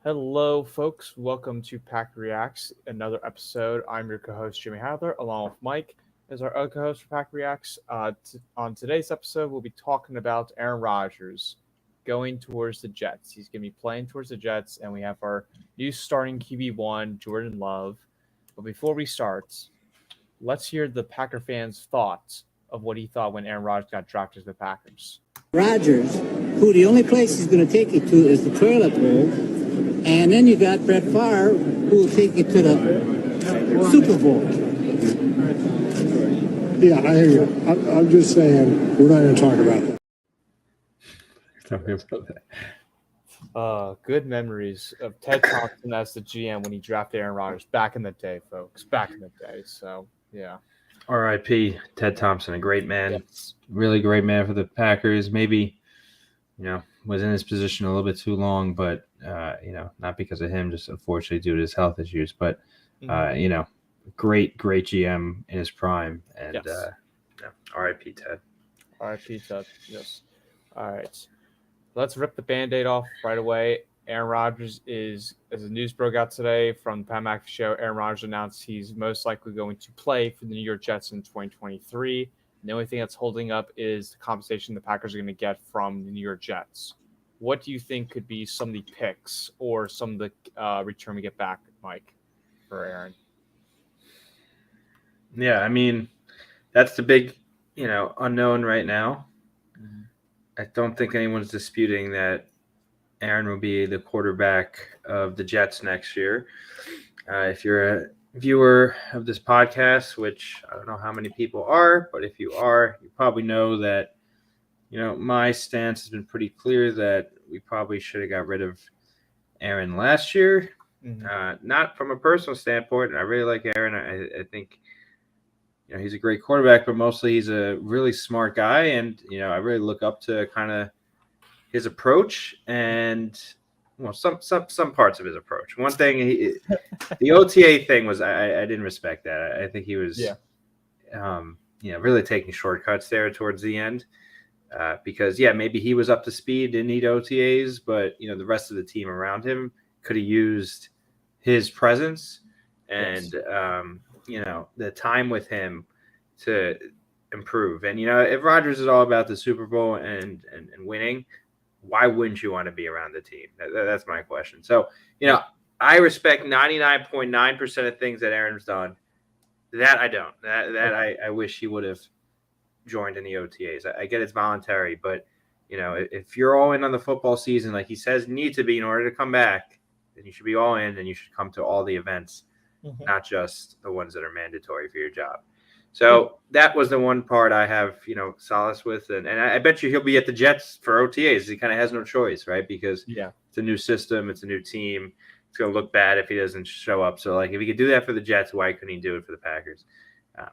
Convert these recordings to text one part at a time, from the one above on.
Hello, folks. Welcome to PackReacts, another episode. I'm your co-host Jimmy Hadler, along with Mike as our other co-host for PackReacts. On today's episode, we'll be talking about Aaron Rodgers going towards the Jets. He's going to be playing towards the Jets, and we have our new starting QB1, Jordan Love. But before we start, let's hear the Packer fans' thoughts of what he thought when Aaron Rodgers got drafted to the Packers. Rodgers, who the only place he's going to take you to is the toilet bowl, and then you got Brett Favre, who will take you to the Super Bowl. Yeah, I hear you. I'm just saying we're not going to talk about that. Talking about that. Good memories of Ted Thompson as the GM when he drafted Aaron Rodgers back in the day, folks. Back in the day. So, yeah. R.I.P. Ted Thompson, a great man, Yes. really great man for the Packers. Maybe, was in his position a little bit too long, but, not because of him, just unfortunately due to his health issues. But, great GM in his prime. And, Yes. R.I.P. Ted. R.I.P. Ted. Yes. All right. Let's rip the Band-Aid off right away. Aaron Rodgers is, as the news broke out today from the Pat McAfee show, Aaron Rodgers announced he's most likely going to play for the New York Jets in 2023. And the only thing that's holding up is the compensation the Packers are going to get from the New York Jets. What do you think could be some of the picks or some of the return we get back, Mike, for Aaron? Yeah, I mean, that's the big, unknown right now. Mm-hmm. I don't think anyone's disputing that Aaron will be the quarterback of the Jets next year. If you're a viewer of this podcast, which I don't know how many people are, but if you are, you probably know that, my stance has been pretty clear that we probably should have got rid of Aaron last year. Mm-hmm. Not from a personal standpoint. I really like Aaron. I think, he's a great quarterback, but mostly he's a really smart guy. And, I really look up to kind of his approach and some parts of his approach. One thing, the OTA thing was I didn't respect that. I think he was, really taking shortcuts there towards the end because maybe he was up to speed, didn't need OTAs, but the rest of the team around him could have used his presence and the time with him to improve. And if Rodgers is all about the Super Bowl and winning, why wouldn't you want to be around the team? That's my question. So, I respect 99.9% of things that Aaron's done. That I don't. I wish he would have joined in the OTAs. I get it's voluntary, but, if you're all in on the football season, like he says need to be in order to come back, then you should be all in and you should come to all the events, not just the ones that are mandatory for your job. So that was the one part I have, solace with. And I bet you he'll be at the Jets for OTAs. He kind of has no choice, right? Because it's a new system. It's a new team. It's going to look bad if he doesn't show up. So, if he could do that for the Jets, why couldn't he do it for the Packers?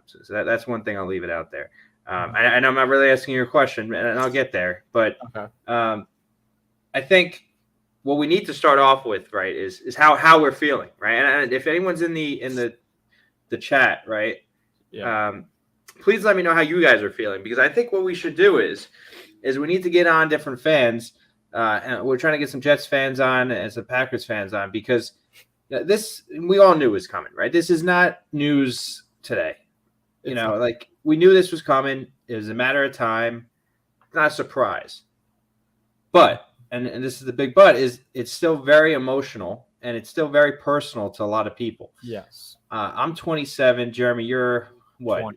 So that's one thing. I'll leave it out there. And I'm not really asking your question, and I'll get there. But I think what we need to start off with, right, is how we're feeling, right? And if anyone's in the chat, right, please let me know how you guys are feeling, because I think what we should do is we need to get on different fans, and we're trying to get some Jets fans on and some Packers fans on, because this we all knew was coming, right? This is not news today. We knew this was coming. It was a matter of time. It's not a surprise. But and this is the big but, is it's still very emotional and it's still very personal to a lot of people. Yes. I'm 27. Jeremy, you're what?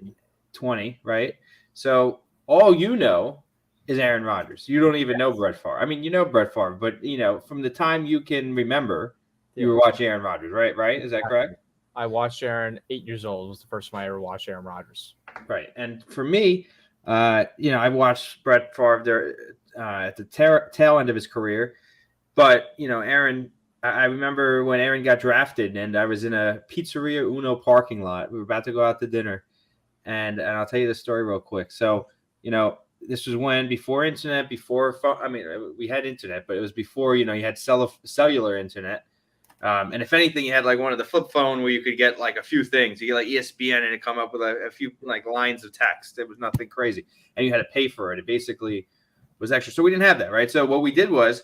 20, right? So all is Aaron Rodgers. You don't even know Brett Favre. I mean, you know Brett Favre, but from the time you can remember, you were watching Aaron Rodgers, right? Right? Is that correct? I watched Aaron 8 years old. It was the first time I ever watched Aaron Rodgers. Right. And for me, I watched Brett Favre there at the tail end of his career. But, Aaron, I remember when Aaron got drafted and I was in a Pizzeria Uno parking lot. We were about to go out to dinner. And I'll tell you the story real quick. So, this was before internet, before phone. I mean, we had internet, but it was before, you had cellular internet. And if anything, you had like one of the flip phone where you could get like a few things. You get like ESPN and it come up with a few like lines of text. It was nothing crazy. And you had to pay for it. It basically was extra. So we didn't have that, right? So what we did was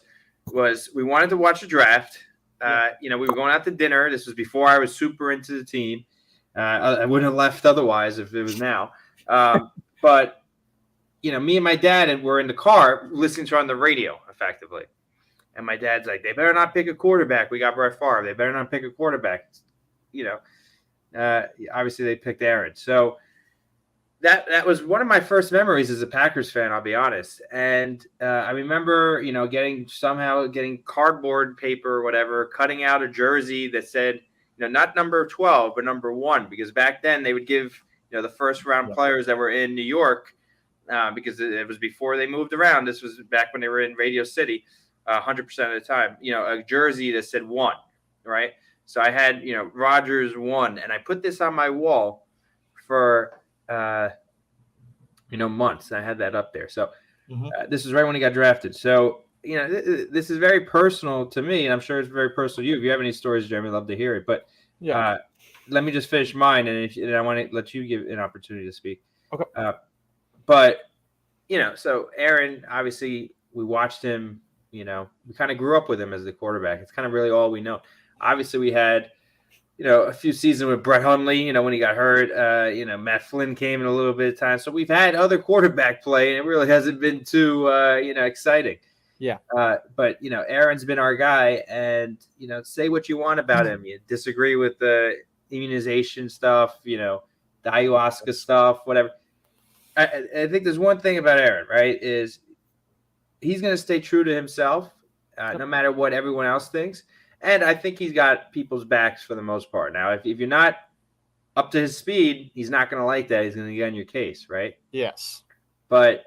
we wanted to watch the draft. We were going out to dinner. This was before I was super into the team. I wouldn't have left otherwise if it was now. But me and my dad were in the car listening to on the radio effectively. And my dad's like, they better not pick a quarterback. We got Brett Favre. They better not pick a quarterback. Obviously they picked Aaron. So that was one of my first memories as a Packers fan, I'll be honest. And I remember, getting cardboard paper or whatever, cutting out a jersey that said, not number 12, but number 1, because back then they would give, the first round players that were in New York, because it was before they moved around. This was back when they were in Radio City, 100% of the time, a jersey that said 1, right? So I had, Rodgers 1, and I put this on my wall for, months. I had that up there. So this is right when he got drafted. So, this is very personal to me, and I'm sure it's very personal to you. If you have any stories, Jeremy, I'd love to hear it. But let me just finish mine, and I want to let you give an opportunity to speak. Okay. But, so Aaron, obviously, we watched him, we kind of grew up with him as the quarterback. It's kind of really all we know. Obviously, we had, a few seasons with Brett Hundley, when he got hurt. Matt Flynn came in a little bit of time. So we've had other quarterback play, and it really hasn't been too, exciting. Yeah. But, Aaron's been our guy, and, say what you want about him. You disagree with the immunization stuff, the ayahuasca stuff, whatever. I think there's one thing about Aaron, right, is he's going to stay true to himself, no matter what everyone else thinks. And I think he's got people's backs for the most part. Now, if you're not up to his speed, he's not going to like that. He's going to get on your case, right? Yes. But,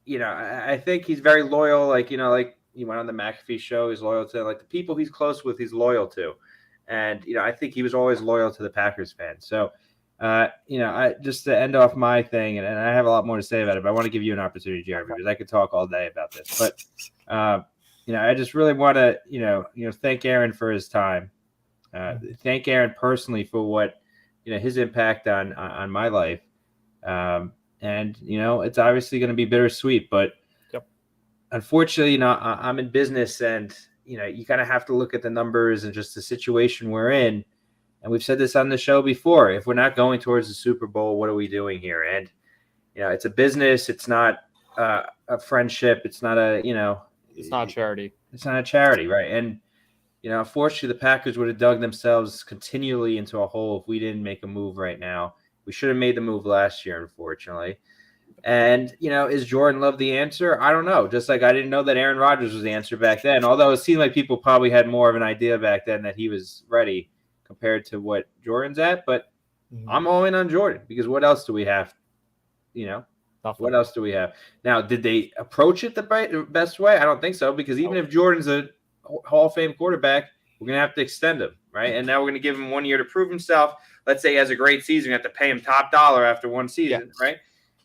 I think he's very loyal. Like he went on the McAfee show. He's loyal to, the people he's close with, he's loyal to. And, I think he was always loyal to the Packers fans. So, I just to end off my thing, and I have a lot more to say about it, but I want to give you an opportunity, Jeremy, because I could talk all day about this. But, I just really want to, thank Aaron for his time. Thank Aaron personally for what, his impact on my life. And, it's obviously going to be bittersweet, but unfortunately, I'm in business, and, you kind of have to look at the numbers and just the situation we're in. And we've said this on the show before. If we're not going towards the Super Bowl, what are we doing here? And, it's a business. It's not a friendship. It's not it's not a charity. It's not a charity, right? And, unfortunately, the Packers would have dug themselves continually into a hole if we didn't make a move right now. We should have made the move last year, unfortunately. And, is Jordan Love the answer? I don't know. Just like I didn't know that Aaron Rodgers was the answer back then, although it seemed like people probably had more of an idea back then that he was ready compared to what Jordan's at. But I'm all in on Jordan, because what else do we have? Nothing. What else do we have? Now, did they approach it the best way? I don't think so, because even if Jordan's a Hall of Fame quarterback, we're going to have to extend him, right? And now we're going to give him 1 year to prove himself. Let's say he has a great season. We have to pay him top dollar after one season, right?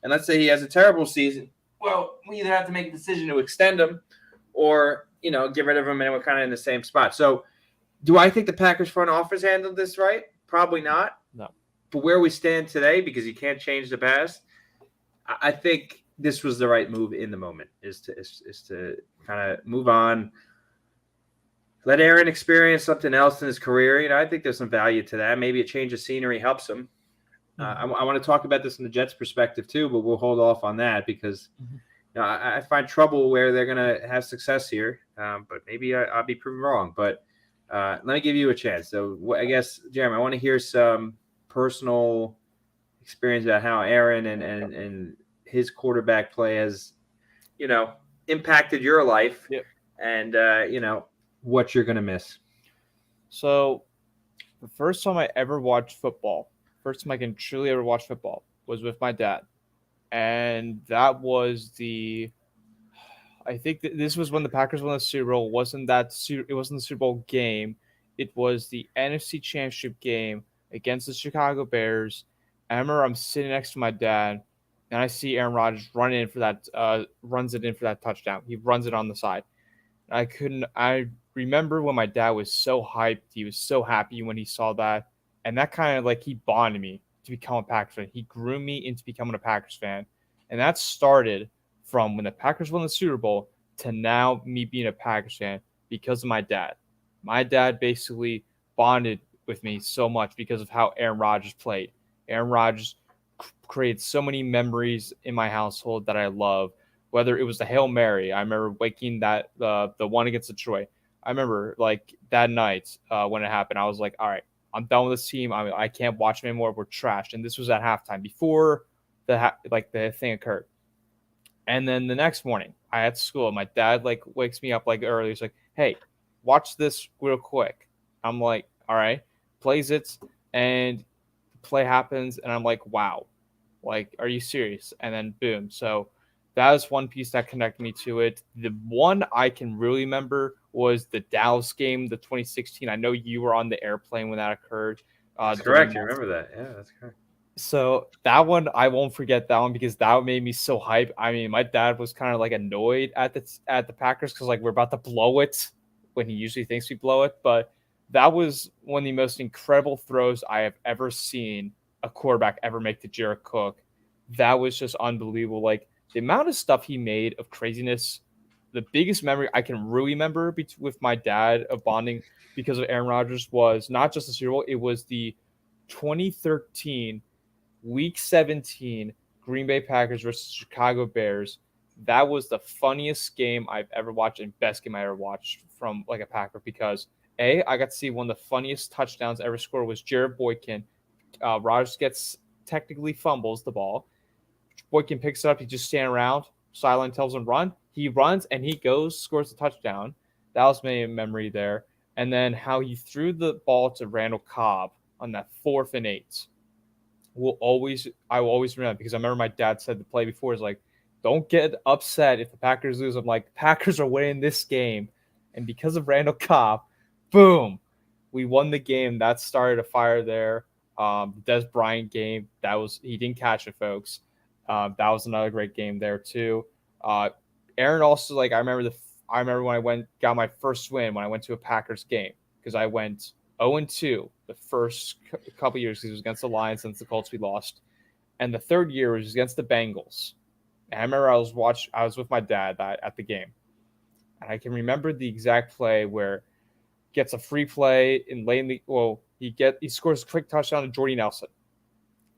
And let's say he has a terrible season. Well, we either have to make a decision to extend him or, get rid of him, and we're kind of in the same spot. So do I think the Packers front office handled this right? Probably not. No. But where we stand today, because you can't change the past, I think this was the right move in the moment, is to kind of move on. Let Aaron experience something else in his career. I think there's some value to that. Maybe a change of scenery helps him. I want to talk about this from the Jets' perspective too, but we'll hold off on that because I find trouble where they're going to have success here. But maybe I'll be proven wrong. But let me give you a chance. So I guess, Jeremy, I want to hear some personal experience about how Aaron and his quarterback play has, impacted your life and, what you're going to miss. So the first time I ever watched football, first time I can truly ever watch football, was with my dad. And that was I think this was when the Packers won the Super Bowl. It wasn't the Super Bowl game. It was the NFC Championship game against the Chicago Bears. I remember I'm sitting next to my dad, and I see Aaron Rodgers runs it in for that touchdown. He runs it on the side. I remember when my dad was so hyped. He was so happy when he saw that. And that kind of he bonded me to become a Packers fan. He groomed me into becoming a Packers fan. And that started from when the Packers won the Super Bowl to now me being a Packers fan because of my dad. My dad basically bonded with me so much because of how Aaron Rodgers played. Aaron Rodgers created so many memories in my household that I love. Whether it was the Hail Mary, I remember waking that the one against Detroit. I remember like that night when it happened, I was like, all right, I'm done with this team. I can't watch them anymore. We're trashed. And this was at halftime before the thing occurred. And then the next morning, I had school. My dad like wakes me up like early. He's like, "Hey, watch this real quick." I'm like, "All right." Plays it, and the play happens, and I'm like, "Wow, like, are you serious?" And then boom. So that was one piece that connected me to it. The one I can really remember was the Dallas game, the 2016. I know you were on the airplane when that occurred. That's During correct. You remember that? Yeah, that's correct. so that one, I won't forget that one because that made me so hype. I mean, my dad was kind of like annoyed at the Packers because like we're about to blow it when he usually thinks we blow it. But that was one of the most incredible throws I have ever seen a quarterback ever make to Jared Cook. That was just unbelievable. Like the amount of stuff he made of craziness. The biggest memory I can really remember with my dad of bonding because of Aaron Rodgers was not just the Super Bowl. It was the 2013 Week 17, Green Bay Packers versus Chicago Bears. That was the funniest game I've ever watched and best game I ever watched from like a Packer because I got to see one of the funniest touchdowns ever scored was Jared Boykin. Rodgers gets technically fumbles the ball. Boykin picks it up. He just stand around. Sideline tells him run. He runs and he goes, scores a touchdown. That was my memory there. And then how he threw the ball to Randall Cobb on that 4th and 8 I will always remember because I remember my dad said the play before is like, don't get upset if the Packers lose. I'm like, Packers are winning this game. And because of Randall Cobb, boom, we won the game. That started a fire there. The Des Bryant game, he didn't catch it, folks. That was another great game there too. Uh, Aaron also I remember when got my first win when I went to a Packers game because I went 0-2 the first couple years because it was against the Lions since the Colts we lost, and the third year was against the Bengals. And I remember I was with my dad at the game, and I can remember the exact play where gets a free play in late in the he scores a quick touchdown to Jordy Nelson,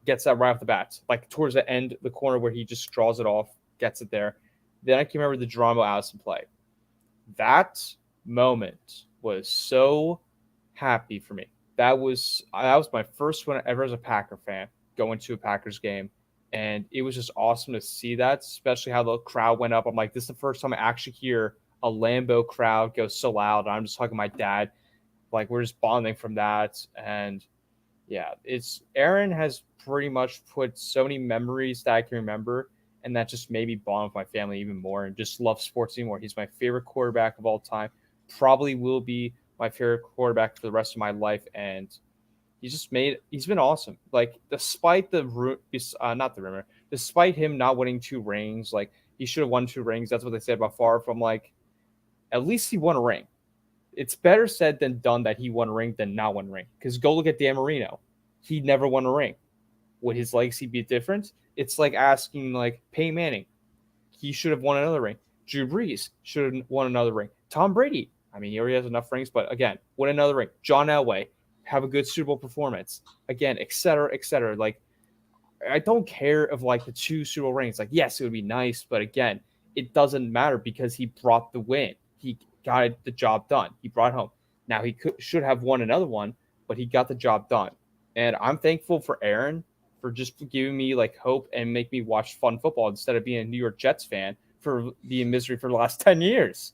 gets that right off the bat, like towards the end, the corner where he just draws it off, gets it there. Then I can remember the Geronimo Allison play. That moment was so happy for me. That was my first one ever as a Packer fan going to a Packers game, and it was just awesome to see that, especially how the crowd went up. I'm like, this is the first time I actually hear a Lambeau crowd go so loud. I'm just talking to my dad, like we're just bonding from that, and yeah, it's Aaron has pretty much put so many memories that I can remember, and that just made me bond with my family even more and just love sports anymore. He's my favorite quarterback of all time. Probably will be my favorite quarterback for the rest of my life, and he's been awesome. Like despite not the rumor, despite him not winning 2 rings, like he should have won 2 rings. That's what they said about Favre. From like, at least he won a ring. It's better said than done that he won a ring than not won a ring. Because go look at Dan Marino, he never won a ring. Would his legacy be different? It's like asking like Peyton Manning, he should have won another ring. Drew Brees should have won another ring. Tom Brady, I mean, he already has enough rings, but again, win another ring. John Elway, have a good Super Bowl performance. Again, et cetera, et cetera. Like, I don't care of like the 2 Super Bowl rings. Like, yes, it would be nice, but again, it doesn't matter because he brought the win. He got the job done. He brought home. Now should have won another one, but he got the job done. And I'm thankful for Aaron for just giving me like hope and make me watch fun football instead of being a New York Jets fan for being misery for the last 10 years.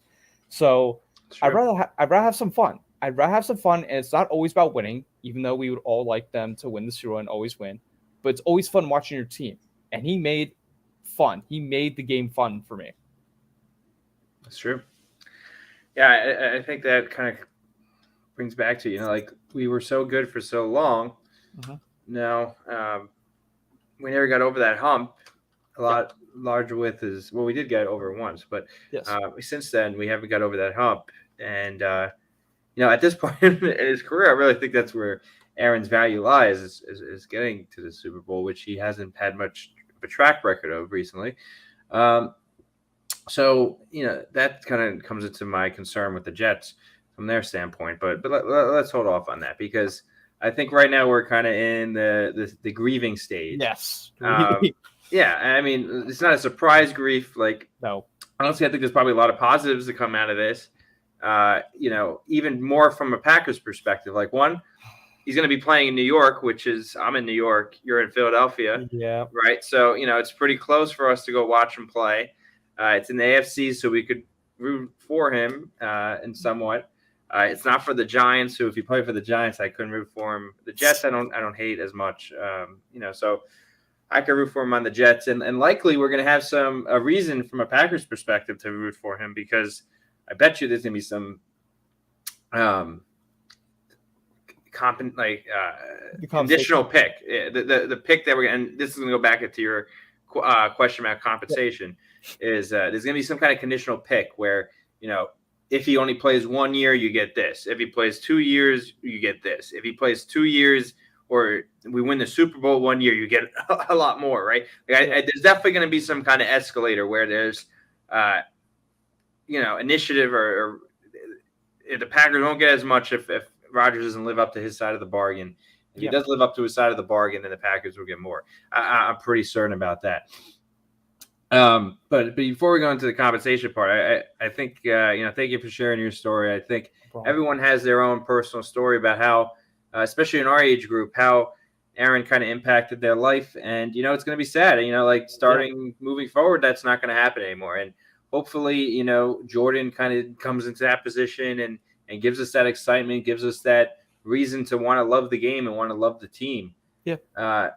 So I'd rather have some fun. I'd rather have some fun, and it's not always about winning, even though we would all like them to win the Super Bowl and always win. But it's always fun watching your team. And he made fun. He made the game fun for me. That's true. Yeah, I think that kind of brings back to, like we were so good for so long. Mm-hmm. Now, we never got over that hump. A lot larger with is we did get over it once, but yes. Since then we haven't got over that hump. And at this point in his career, I really think that's where Aaron's value lies is getting to the Super Bowl, which he hasn't had much of a track record of recently. So that kind of comes into my concern with the Jets. from their standpoint. But let's hold off on that because I think right now we're kind of in the grieving stage. Yes. Yeah, I mean, it's not a surprise grief. Like, No. honestly, I think there's probably a lot of positives that come out of this. Even more from a Packers perspective. Like, one, he's going to be playing in New York, which is I'm in New York, you're in Philadelphia, Yeah. right? So it's pretty close for us to go watch him play. It's in the AFC, so we could root for him in somewhat. It's not for the Giants, who if you play for the Giants, I couldn't root for him. The Jets, I don't hate as much, so I could root for him on the Jets, and likely we're going to have a reason from a Packers perspective to root for him because I bet you there's going to be some conditional pick. The pick that we're going to, and this is going to go back into your question about compensation, is there's going to be some kind of conditional pick where, if he only plays 1 year, you get this. If he plays 2 years, you get this. If he plays 2 years or we win the Super Bowl 1 year, you get a lot more, right? There's definitely going to be some kind of escalator where there's, initiative or the Packers won't get as much if Rodgers doesn't live up to his side of the bargain. If he does live up to his side of the bargain, then the Packers will get more. I'm pretty certain about that. But before we go into the compensation part, I think, thank you for sharing your story. I think everyone has their own personal story about how, especially in our age group, how Aaron kind of impacted their life. And, it's going to be sad. Moving forward, that's not going to happen anymore. And hopefully, Jordan kind of comes into that position and gives us that excitement, gives us that reason to want to love the game and want to love the team. Yeah.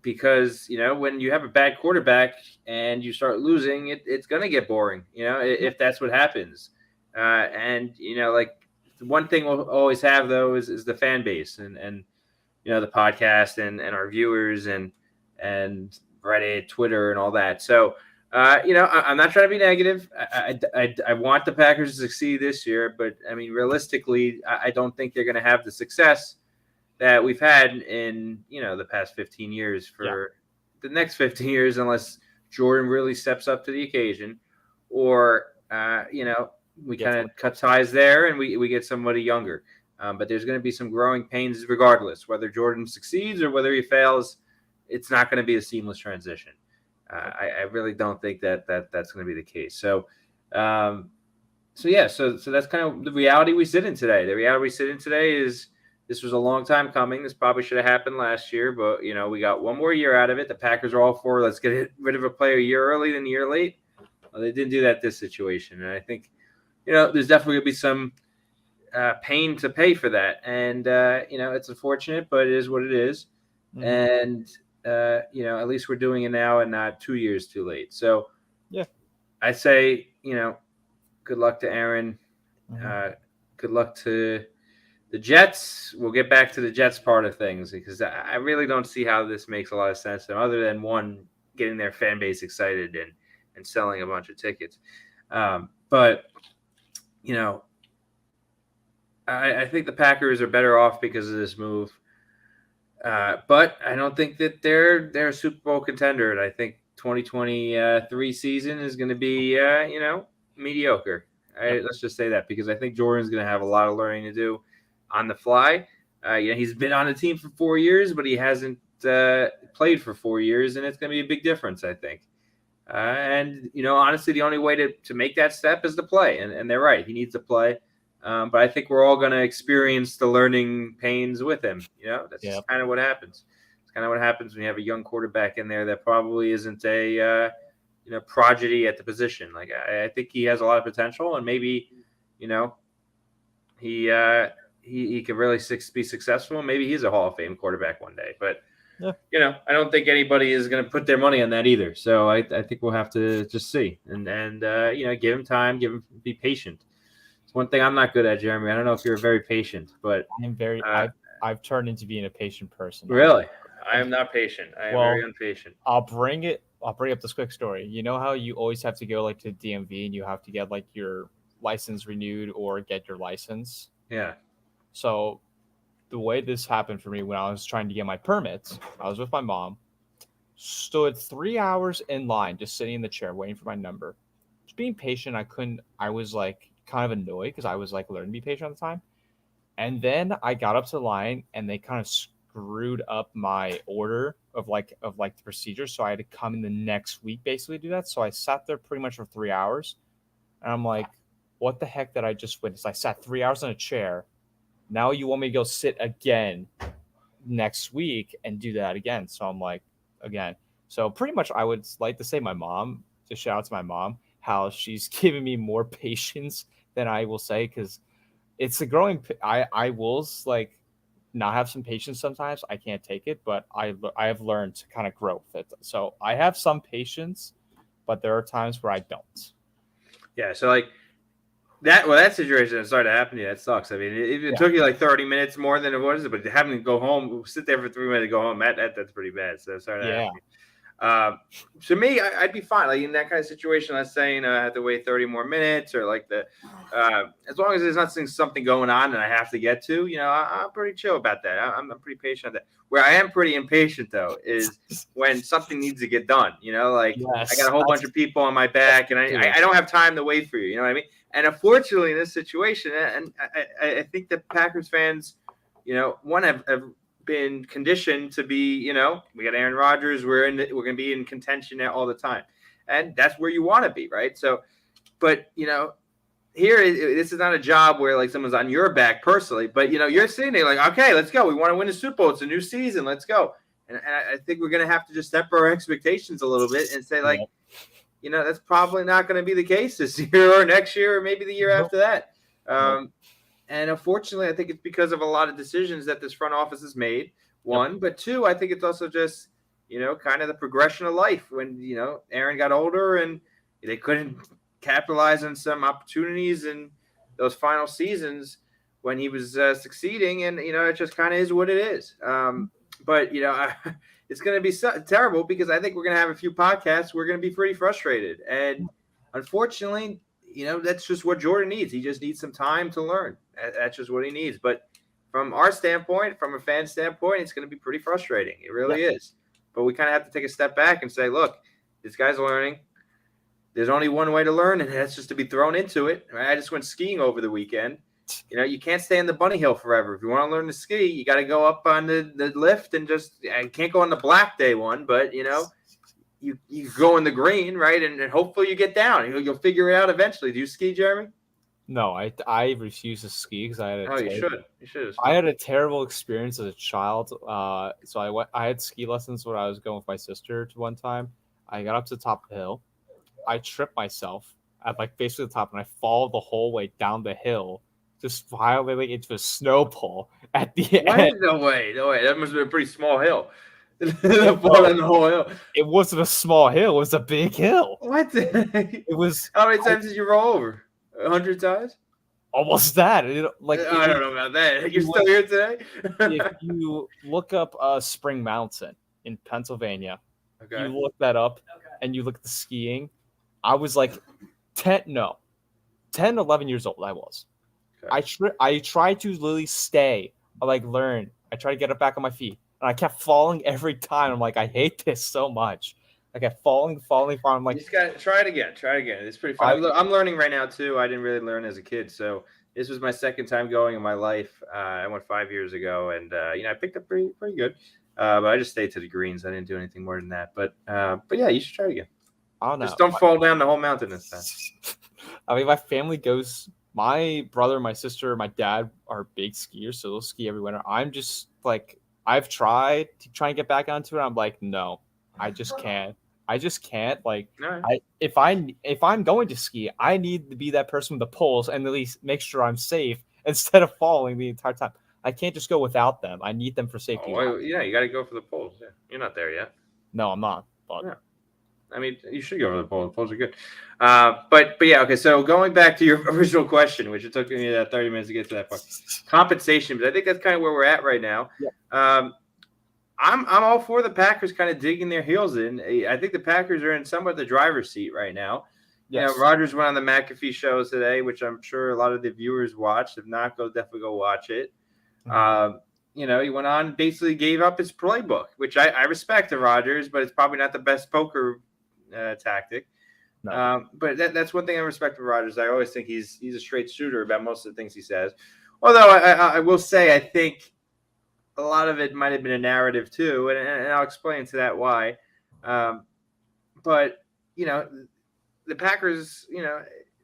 Because, when you have a bad quarterback and you start losing, it's going to get boring, if that's what happens. The one thing we'll always have, though, is the fan base and the podcast and our viewers and Reddit, Twitter, and all that. So, I'm not trying to be negative. I want the Packers to succeed this year, but, realistically, I don't think they're going to have the success that we've had in, the past 15 years for the next 15 years, unless Jordan really steps up to the occasion or, we kind of cut ties there and we get somebody younger. But there's going to be some growing pains regardless, whether Jordan succeeds or whether he fails. It's not going to be a seamless transition. I really don't think that's going to be the case. So that's kind of the reality we sit in today. The reality we sit in today is this was a long time coming. This probably should have happened last year, but, we got one more year out of it. The Packers are all for let's get rid of a player a year early than a year late. Well, they didn't do that this situation. And I think, there's definitely going to be some pain to pay for that. And, it's unfortunate, but it is what it is. Mm-hmm. And, at least we're doing it now and not 2 years too late. So, I say, good luck to Aaron. Mm-hmm. Good luck to the Jets. We'll get back to the Jets part of things because I really don't see how this makes a lot of sense to them other than, one, getting their fan base excited and selling a bunch of tickets. But, I think the Packers are better off because of this move. But I don't think that they're a Super Bowl contender. And I think 2023 season is going to be, mediocre. Let's just say that because I think Jordan's going to have a lot of learning to do on the fly. He's been on the team for 4 years, but he hasn't played for 4 years, and it's going to be a big difference, I think. Honestly, the only way to make that step is to play, and they're right. He needs to play. But I think we're all going to experience the learning pains with him. That's just kind of what happens. It's kind of what happens when you have a young quarterback in there that probably isn't a prodigy at the position. Like I think he has a lot of potential, and maybe he could really be successful. Maybe he's a Hall of Fame quarterback one day. But I don't think anybody is going to put their money on that either. So I think we'll have to just see and give him time, be patient. One thing I'm not good at, Jeremy. I don't know if you're very patient, but I'm very. I've turned into being a patient person. Really, I am not patient. I am very impatient. I'll bring up this quick story. You know how you always have to go like to DMV and you have to get like your license renewed or get your license. Yeah. So the way this happened for me when I was trying to get my permits, I was with my mom, stood 3 hours in line, just sitting in the chair waiting for my number. Just being patient, I was like kind of annoyed because I was like learning to be patient at the time. And then I got up to the line and they kind of screwed up my order of the procedure. So I had to come in the next week basically to do that. So I sat there pretty much for 3 hours. And I'm like, what the heck did I just witness? I sat 3 hours in a chair. Now you want me to go sit again next week and do that again. So I'm like, again. So pretty much I would like to say my mom, to shout out to my mom, how she's giving me more patience than I will say, because it's a growing. I will like not have some patience sometimes. I can't take it, but I have learned to kind of grow with it. So I have some patience, but there are times where I don't. Yeah. So like that situation that started to happen to you, that sucks. I mean, it took you like 30 minutes more than it was, but having to go home, sit there for 3 minutes to go home, that's pretty bad. So sorry to happen. To me, I'd be fine. Like in that kind of situation, let's say, I have to wait 30 more minutes, or like as long as there's not something going on that I have to get to, I'm pretty chill about that. I'm pretty patient on that. Where I am pretty impatient though is when something needs to get done. Like I got a whole bunch of people on my back, and I don't have time to wait for you. You know what I mean? And unfortunately, in this situation, and I think that Packers fans, one have been conditioned to be, we got Aaron Rodgers, we're going to be in contention all the time, and that's where you want to be, right? So, but here this is not a job where like someone's on your back personally, but you're sitting there like, okay, let's go. We want to win the Super Bowl. It's a new season. Let's go. And I think we're going to have to just step our expectations a little bit and say like, that's probably not going to be the case this year or next year or maybe the year after that. And unfortunately, I think it's because of a lot of decisions that this front office has made, one. But two, I think it's also just, kind of the progression of life when, Aaron got older and they couldn't capitalize on some opportunities in those final seasons when he was succeeding. And, it just kind of is what it is. But, it's going to be terrible because I think we're going to have a few podcasts. We're going to be pretty frustrated. And unfortunately, that's just what Jordan needs. He just needs some time to learn. That's just what he needs. But from our standpoint, from a fan standpoint, it's going to be pretty frustrating. It really is. But we kind of have to take a step back and say, look, this guy's learning. There's only one way to learn, and that's just to be thrown into it. Right? I just went skiing over the weekend. You can't stay in the bunny hill forever. If you want to learn to ski, you got to go up on the lift and I can't go on the black day one, but, you go in the green, right? And hopefully you get down. You'll figure it out eventually. Do you ski, Jeremy? No, I refuse to ski because I had you should. You should. I had a terrible experience as a child. So I had ski lessons when I was going with my sister to one time. I got up to the top of the hill. I tripped myself at like basically the top, and I fall the whole way down the hill, just violating into a snow pole at the end. No way. That must have been a pretty small hill. Fall down the whole hill. It wasn't a small hill. It was a big hill. What? It was. How many times did you roll over? 100 times? Almost that. I don't know about that. You're still here today? If you look up Spring Mountain in Pennsylvania, you look that up, and you look at the skiing, I was like 10, 11 years old I was. Okay. I tried to literally stay, learn. I tried to get up back on my feet, and I kept falling every time. I'm like, I hate this so much. I kept falling. I'm like, you just got to try it again. It's pretty fun. I'm learning right now too. I didn't really learn as a kid, so this was my second time going in my life. I went 5 years ago, and I picked up pretty good. But I just stayed to the greens. I didn't do anything more than that. But yeah, you should try it again. I don't know. Just don't fall down the whole mountain this time. I mean, my family goes. My brother, my sister, my dad are big skiers, so they'll ski every winter. I'm just like, I've tried to try and get back onto it. I'm like, no, I just can't. Like, right. If I'm going to ski, I need to be that person with the poles and at least make sure I'm safe instead of falling the entire time. I can't just go without them. I need them for safety. Yeah, you got to go for the poles. Yeah, you're not there yet. No, I'm not. But yeah. I mean, you should go for the poles. The poles are good. But yeah, okay. So going back to your original question, which it took me 30 minutes to get to that part, compensation. But I think that's kind of where we're at right now. Yeah. I'm all for the Packers kind of digging their heels in. I think the Packers are in somewhat the driver's seat right now. Yes. Rodgers went on the McAfee show today, which I'm sure a lot of the viewers watched. If not, definitely go watch it. Mm-hmm. He went on, basically gave up his playbook, which I respect to Rodgers, but it's probably not the best poker tactic. No. But that's one thing I respect with Rodgers. I always think he's a straight shooter about most of the things he says. Although I will say I think a lot of it might have been a narrative too, and I'll explain to that why. But the Packers,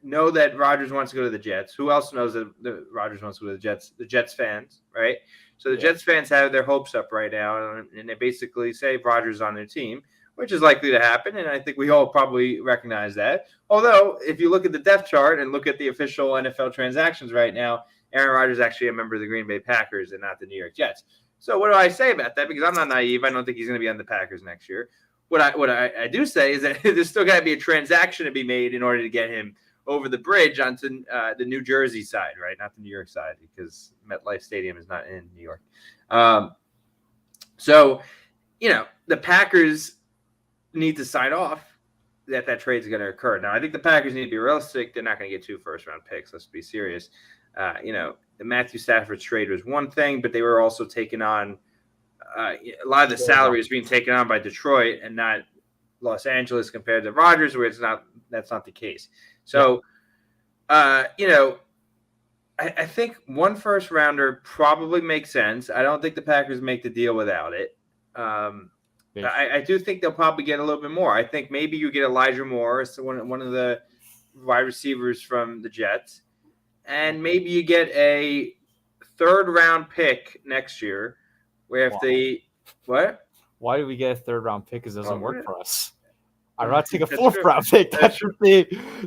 know that Rodgers wants to go to the Jets. Who else knows that Rodgers wants to go to the Jets? The Jets fans, right? So the Jets fans have their hopes up right now, and they basically say Rodgers on their team, which is likely to happen, and I think we all probably recognize that. Although, if you look at the depth chart and look at the official NFL transactions right now, Aaron Rodgers is actually a member of the Green Bay Packers and not the New York Jets. So what do I say about that? Because I'm not naive. I don't think he's going to be on the Packers next year. What I do say is that there's still got to be a transaction to be made in order to get him over the bridge onto the New Jersey side, right? Not the New York side, because MetLife Stadium is not in New York. So, the Packers need to sign off that trade is going to occur. Now, I think the Packers need to be realistic. They're not going to get 2 first-round picks. Let's be serious. The Matthew Stafford trade was one thing, but they were also taking on a lot of the salary is being taken on by Detroit and not Los Angeles compared to Rodgers, where that's not the case. So, I think 1 first rounder probably makes sense. I don't think the Packers make the deal without it. I do think they'll probably get a little bit more. I think maybe you get Elijah Moore, so one of the wide receivers from the Jets, and maybe you get a 3rd-round pick next year. Where if they what? Why do we get a 3rd-round pick? Because it doesn't work for us. I'd rather take a That's 4th-round pick. That's the thing.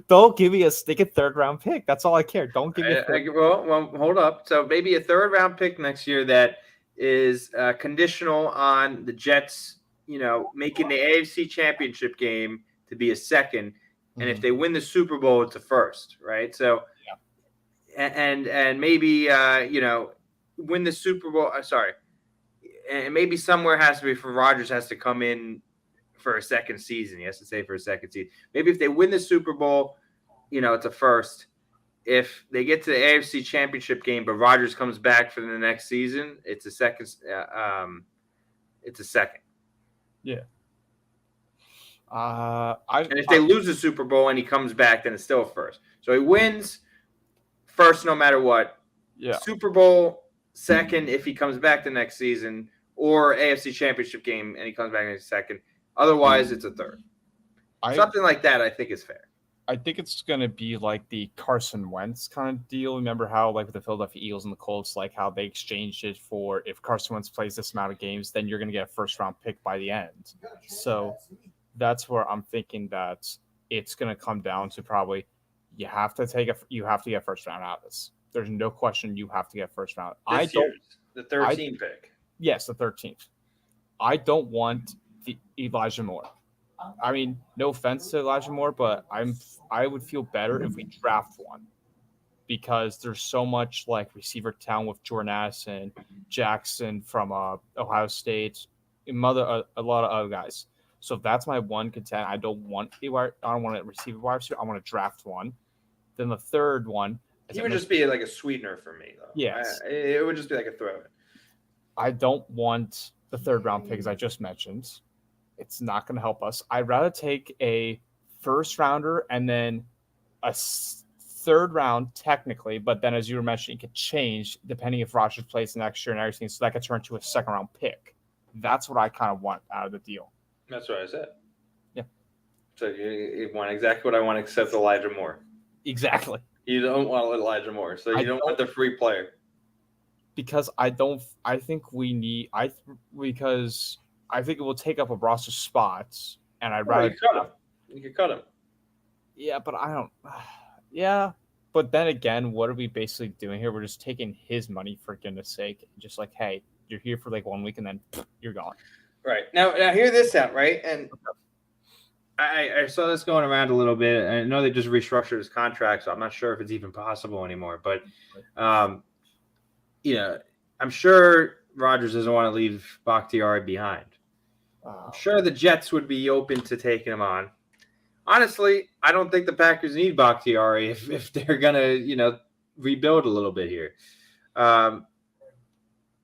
Don't give me a stinking 3rd-round pick. That's all I care. Don't give me well, hold up. So maybe a 3rd-round pick next year that is conditional on the Jets, making the AFC Championship game to be a 2nd, and if they win the Super Bowl, it's a 1st, right? So, and maybe win the Super Bowl. Sorry. And maybe somewhere has to be for Rodgers has to come in for a 2nd season. He has to stay for a 2nd season. Maybe if they win the Super Bowl, it's a 1st. If they get to the AFC Championship game, but Rodgers comes back for the next season, it's a 2nd. It's a 2nd. Yeah. And if they lose the Super Bowl and he comes back, then it's still a 1st. So he wins 1st no matter what. Yeah. Super Bowl 2nd if he comes back the next season. Or AFC Championship game and he comes back in a 2nd. Otherwise, it's a 3rd. Something like that, I think, is fair. I think it's going to be like the Carson Wentz kind of deal. Remember how, like, with the Philadelphia Eagles and the Colts, like how they exchanged it for if Carson Wentz plays this amount of games, then you're going to get a 1st-round pick by the end. So that's where I'm thinking that it's going to come down to probably you have to get 1st round out of this. There's no question you have to get 1st round. The 13th pick. Yes, the 13th. I don't want the Elijah Moore. I mean, no offense to Elijah Moore, but I would feel better if we draft one because there's so much like receiver talent with Jordan Addison, Jackson from Ohio State, and a lot of other guys. So that's my one contend. I don't want a receiver wide receiver. I want to draft one. Then the 3rd one. He would just be like a sweetener for me, though. Yes. It would just be like a throw-in. I don't want the 3rd-round pick, as I just mentioned. It's not going to help us. I'd rather take a 1st-rounder and then a 3rd round, technically, but then as you were mentioning, it could change depending if Rodgers plays next year and everything, so that could turn to a 2nd-round pick. That's what I kind of want out of the deal. That's what I said. Yeah. So you want exactly what I want except Elijah Moore. Exactly. You don't want Elijah Moore, so you don't want the free player. Because I think it will take up a roster spots, and I'd rather you could cut him. Yeah, but I don't. Yeah, but then again, what are we basically doing here? We're just taking his money for goodness sake, just like, hey, you're here for like 1 week and then you're gone. Right now, hear this out, right? And I saw this going around a little bit. I know they just restructured his contract, so I'm not sure if it's even possible anymore. But, I'm sure Rodgers doesn't want to leave Bakhtiari behind. I'm sure the Jets would be open to taking him on. Honestly, I don't think the Packers need Bakhtiari if they're going to, rebuild a little bit here.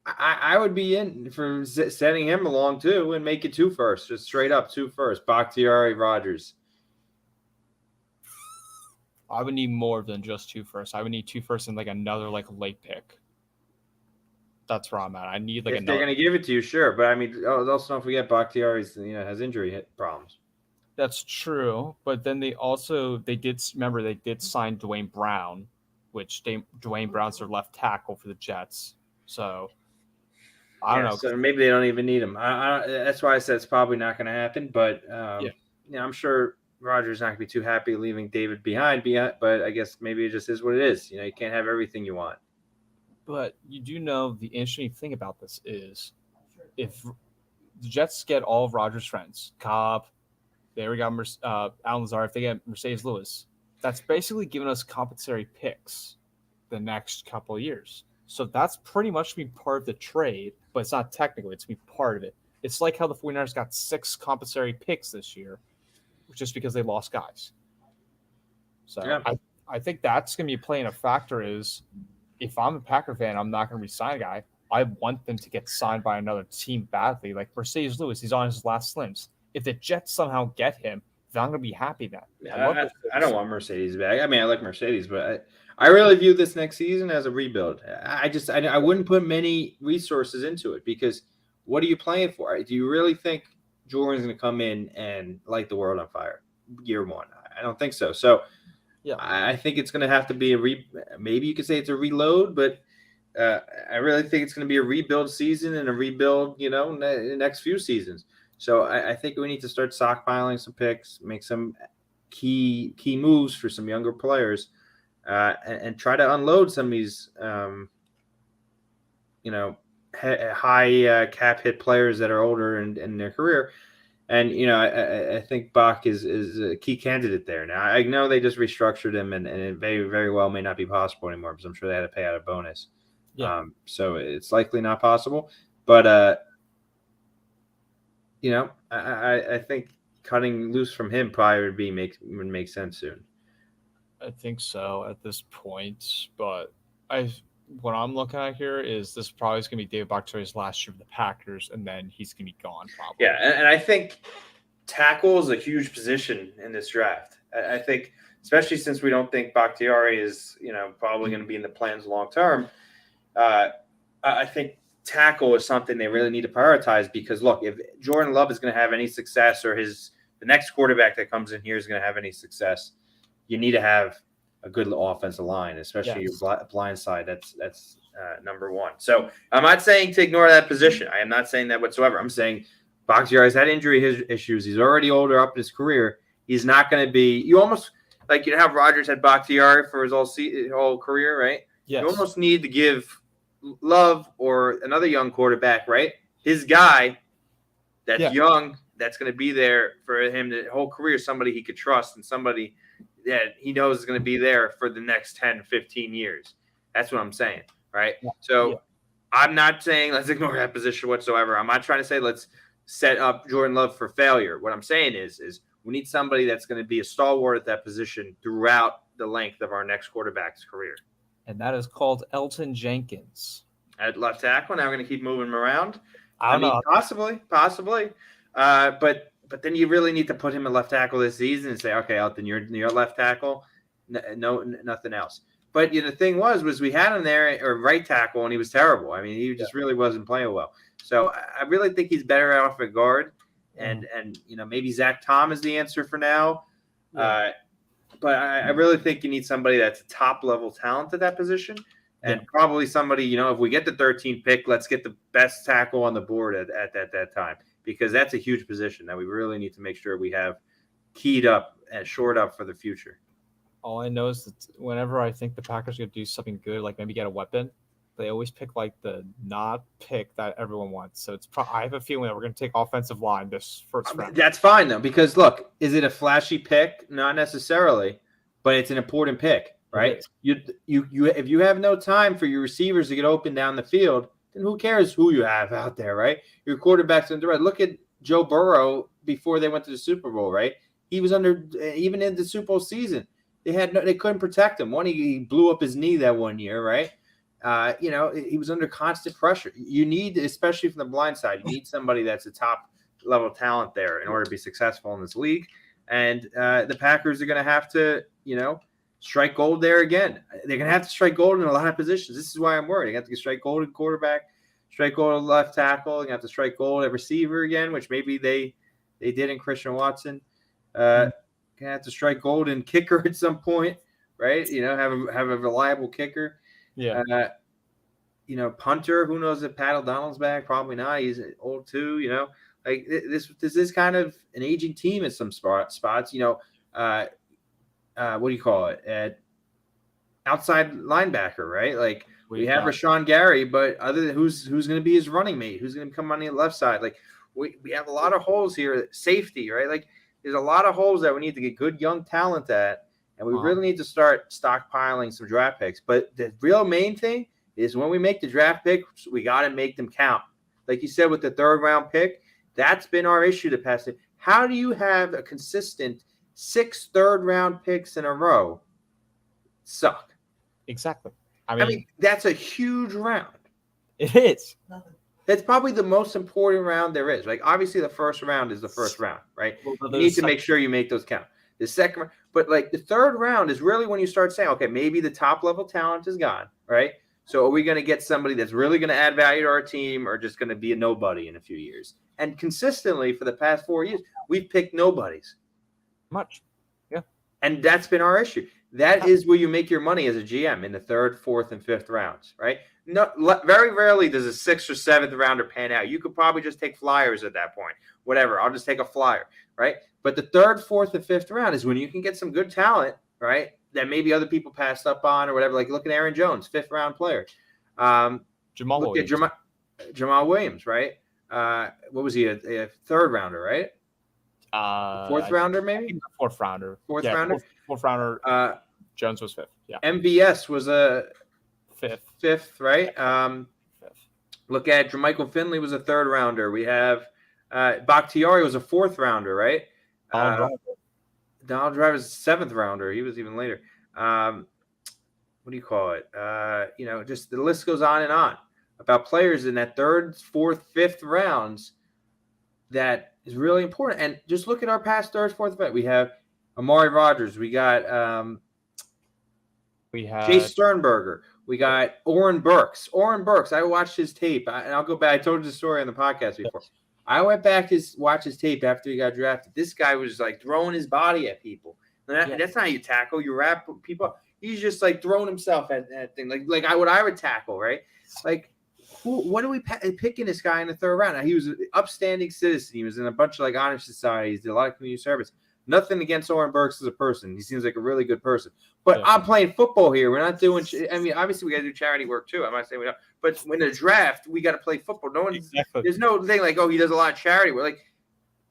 I would be in for sending him along too and make it 2 firsts, just straight up 2 firsts. Bakhtiari, Rodgers. I would need more than just 2 firsts. I would need 2 firsts and like another like late pick. That's where I'm at. I need like If they're another. going to give it to you, sure. But I mean, also don't forget Bakhtiari's has injury problems. That's true, but then they did remember they did sign Dwayne Brown, which Dwayne Brown's their left tackle for the Jets. So I don't know. So maybe they don't even need him. That's why I said it's probably not going to happen. But I'm sure Rodgers not going to be too happy leaving David behind. But I guess maybe it just is what it is. You can't have everything you want. But you do know the interesting thing about this is if the Jets get all of Rodgers' friends, Cobb, there we got Alan Lazar, if they get Mercedes Lewis, that's basically giving us compensatory picks the next couple of years. So that's pretty much be part of the trade, but it's not technically, it's be part of it. It's like how the 49ers got 6 compensatory picks this year, just because they lost guys. So yeah. I think that's going to be playing a factor is if I'm a Packer fan, I'm not going to re-sign a guy. I want them to get signed by another team badly. Like Mercedes Lewis, he's on his last slims. If the Jets somehow get him, then I'm going to be happy then. I don't want Mercedes back. I mean, I like Mercedes, but I really view this next season as a rebuild. I wouldn't put many resources into it because what are you playing for? Do you really think Jordan's going to come in and light the world on fire year one? I don't think so. So yeah, I think it's going to have to be maybe you could say it's a reload, but I really think it's going to be a rebuild season and a rebuild, in the next few seasons. So I think we need to start stockpiling some picks, make some key moves for some younger players, and try to unload some of these, high cap hit players that are older in their career. And, I think Bach is a key candidate there. Now, I know they just restructured him, and it very, very well may not be possible anymore because I'm sure they had to pay out a bonus. Yeah. So it's likely not possible. But, I think cutting loose from him probably would make sense soon. I think so at this point. But what I'm looking at here is this probably is going to be David Bakhtiari's last year with the Packers, and then he's going to be gone probably. Yeah, and I think tackle is a huge position in this draft. I think, especially since we don't think Bakhtiari is, probably going to be in the plans long term, I think tackle is something they really need to prioritize because, look, if Jordan Love is going to have any success or the next quarterback that comes in here is going to have any success, you need to have a good offensive line, especially your blind side. That's number one. So I'm not saying to ignore that position. I am not saying that whatsoever. I'm saying Bakhtiari's had injury issues. He's already older up in his career. He's not going to be – you almost – like how Rodgers had Bakhtiari for his whole career, right? Yes. You almost need to give Love or another young quarterback, right? His guy that's young, that's going to be there for him the whole career, somebody he could trust and somebody that he knows is going to be there for the next 10, 15 years. That's what I'm saying, right? Yeah. So I'm not saying let's ignore that position whatsoever. I'm not trying to say let's set up Jordan Love for failure. What I'm saying is we need somebody that's going to be a stalwart at that position throughout the length of our next quarterback's career. And that is called Elton Jenkins. At left tackle. Now we're going to keep moving him around. I mean, possibly. But then you really need to put him at left tackle this season and say, okay, Elton, you're left tackle. No, nothing else. But the thing was we had him there or right tackle, and he was terrible. I mean, he just really wasn't playing well. So I really think he's better off at guard. And maybe Zach Tom is the answer for now. Yeah. But I really think you need somebody that's a top-level talent at that position and probably somebody, if we get the 13th pick, let's get the best tackle on the board at that time because that's a huge position that we really need to make sure we have keyed up and shored up for the future. All I know is that whenever I think the Packers are going to do something good, like maybe get a weapon, they always pick like the not pick that everyone wants. So it's I have a feeling that we're going to take offensive line this first round. That's fine though, because look, is it a flashy pick? Not necessarily, but it's an important pick, right? You if you have no time for your receivers to get open down the field, then who cares who you have out there, right? Your quarterback's in the red. Look at Joe Burrow before they went to the Super Bowl, right? He was even in the Super Bowl season. They couldn't protect him. He blew up his knee that one year, right? He was under constant pressure. You need, especially from the blind side, you need somebody that's a top level talent there in order to be successful in this league. And the Packers are going to have to, strike gold there again. They're going to have to strike gold in a lot of positions. This is why I'm worried. They have to strike gold at quarterback, strike gold at left tackle. They have to strike gold at receiver again, which maybe they did in Christian Watson. Going to have to strike gold in kicker at some point, right? Have a reliable kicker. Yeah. Punter. Who knows if Pat O'Donnell's back? Probably not. He's old too. This is kind of an aging team at some spots. What do you call it? Outside linebacker, right? Like we have Rashawn Gary, but other than who's going to be his running mate? Who's going to come on the left side? Like we have a lot of holes here. Safety, right? Like there's a lot of holes that we need to get good young talent at, and we really need to start stockpiling some draft picks. But the real main thing is when we make the draft picks, we got to make them count. Like you said with the 3rd round pick, that's been our issue the past. How do you have a consistent 6 3rd-round picks in a row suck? Exactly. I mean, that's a huge round. It is. That's probably the most important round there is. Like, obviously, the first round is the first round, right? Well, you need to make sure you make those count. The second, but like the 3rd round is really when you start saying, okay, maybe the top level talent is gone, right? So are we going to get somebody that's really going to add value to our team or just going to be a nobody in a few years? And consistently for the past 4 years, we've picked nobodies. Much. Yeah. And that's been our issue. That is where you make your money as a GM in the 3rd, 4th, and 5th rounds, right? No, very rarely does a 6th or 7th rounder pan out. You could probably just take flyers at that point. Whatever, I'll just take a flyer, right? But the 3rd, 4th, and 5th round is when you can get some good talent, right? That maybe other people passed up on or whatever. Like look at Aaron Jones, 5th round player. Jamal Williams. Jamal Williams, right? What was he? A 3rd rounder, right? 4th rounder, maybe? 4th rounder. 4th rounder? 4th rounder. Jones was 5th. Yeah. MVS was a 5th. 5th, right? 5th. Look at Jermichael Finley was a 3rd rounder. We have Bakhtiari was a 4th rounder, right? Donald Driver's a 7th rounder. He was even later. What do you call it? Just the list goes on and on about players in that 3rd, 4th, 5th rounds that is really important. And just look at our past 3rd, 4th, 5th. We have Amari Rodgers. We got Chase Sternberger. We got Oren Burks. I watched his tape, and I'll go back. I told you the story on the podcast before. I went back to watch his tape after he got drafted. This guy was like throwing his body at people. And that's not how you tackle. You wrap people. He's just like throwing himself at things. Like what I would tackle, right? Like, what are we picking this guy in the 3rd round? Now, he was an upstanding citizen. He was in a bunch of like honor societies, did a lot of community service. Nothing against Oren Burks as a person. He seems like a really good person. But I'm playing football here. We're not doing – I mean, obviously we got to do charity work too. I'm not saying we don't. But when the draft, we got to play football. There's no thing like, oh, he does a lot of charity work. Like,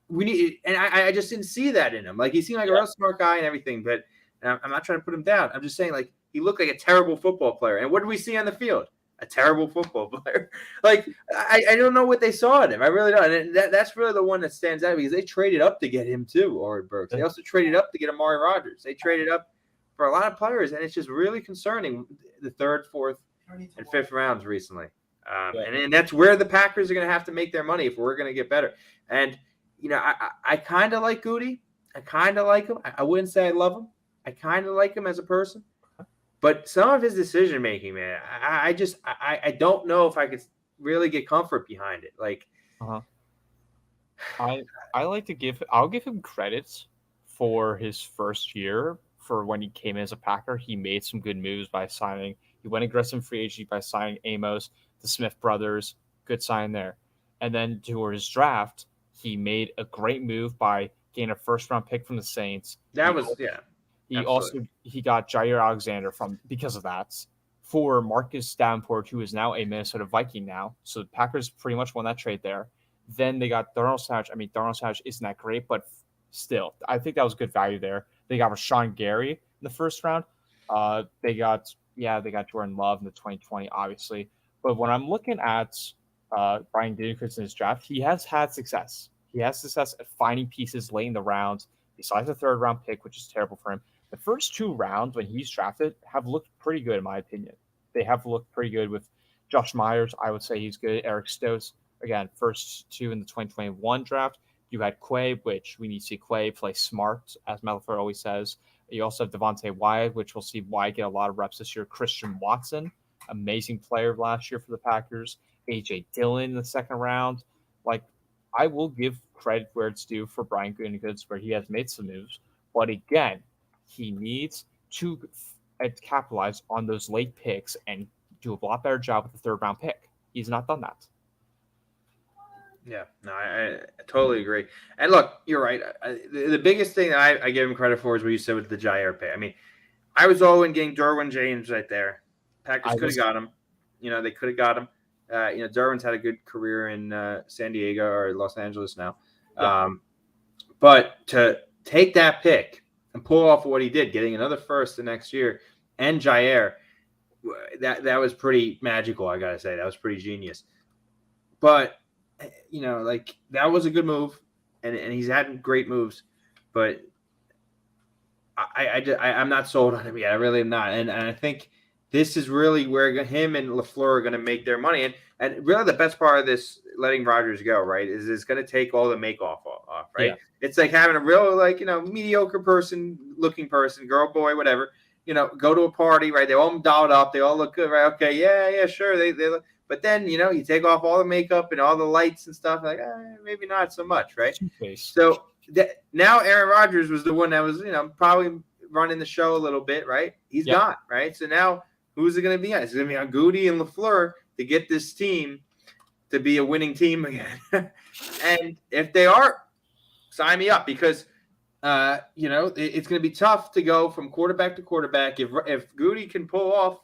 we need – and I just didn't see that in him. Like, he seemed like a real smart guy and everything. But I'm not trying to put him down. I'm just saying, like, he looked like a terrible football player. And what did we see on the field? A terrible football player. Like, I don't know what they saw in him. I really don't. And that's really the one that stands out because they traded up to get him too, Oren Burks. They also traded up to get Amari Rodgers. They traded up for a lot of players, and it's just really concerning the 3rd, 4th, and 5th rounds recently. And that's where the Packers are going to have to make their money if we're going to get better. And, I kind of like Goody. I kind of like him. I wouldn't say I love him. I kind of like him as a person. But some of his decision making, man, I don't know if I could really get comfort behind it. Like, I'll give him credits for his first year. For when he came in as a Packer, he made some good moves by signing. He went aggressive free agency by signing Amos, the Smith brothers, good sign there. And then toward his draft, he made a great move by getting a 1st round pick from the Saints. He got Jair Alexander because of that for Marcus Davenport, who is now a Minnesota Viking now. So the Packers pretty much won that trade there. Then they got Darnell Savage. I mean, Darnell Savage isn't that great, but still, I think that was good value there. They got Rashawn Gary in the 1st round. They got Jordan Love in the 2020, obviously. But when I'm looking at Brian Gutekunst in his draft, he has had success. He has success at finding pieces late in the rounds, besides the 3rd round pick, which is terrible for him. The first 2 rounds when he's drafted have looked pretty good, in my opinion. They have looked pretty good with Josh Myers. I would say he's good. Eric Stokes, again, first 2 in the 2021 draft. You had Quay, which we need to see Quay play smart, as Malafleur always says. You also have Devontae Wyatt, which we'll see Wyatt get a lot of reps this year. Christian Watson, amazing player last year for the Packers. A.J. Dillon in the second round. Like, I will give credit where it's due for Brian Gutekunst, where he has made some moves. But again, he needs to capitalize on those late picks and do a lot better job with the third round pick. He's not done that. Yeah, no, I totally agree. And look, you're right. The biggest thing that I give him credit for is what you said with the Jair pick. I mean, I was all in getting Derwin James right there. Packers could have got him. They could have got him. Derwin's had a good career in San Diego or Los Angeles now. Yeah. But to take that pick and pull off what he did, getting another first the next year and Jair, that was pretty magical, I got to say. That was pretty genius. But that was a good move, and he's had great moves, but I'm not sold on him yet. I really am not, and I think this is really where him and LaFleur are going to make their money, and really the best part of this letting Rodgers go, right, is it's going to take all the make off, right? Yeah. It's like having a real mediocre looking person, girl, boy, whatever, go to a party, right? They're all dolled up, they all look good, right? Okay, yeah, sure, they look. But then, you take off all the makeup and all the lights and stuff, like, maybe not so much, right? So now Aaron Rodgers was the one that was, probably running the show a little bit, right? He's gone, right? So now who's it going to be on? It's going to be on Goody and LaFleur to get this team to be a winning team again. And if they are, sign me up because, it's going to be tough to go from quarterback to quarterback. If Goody can pull off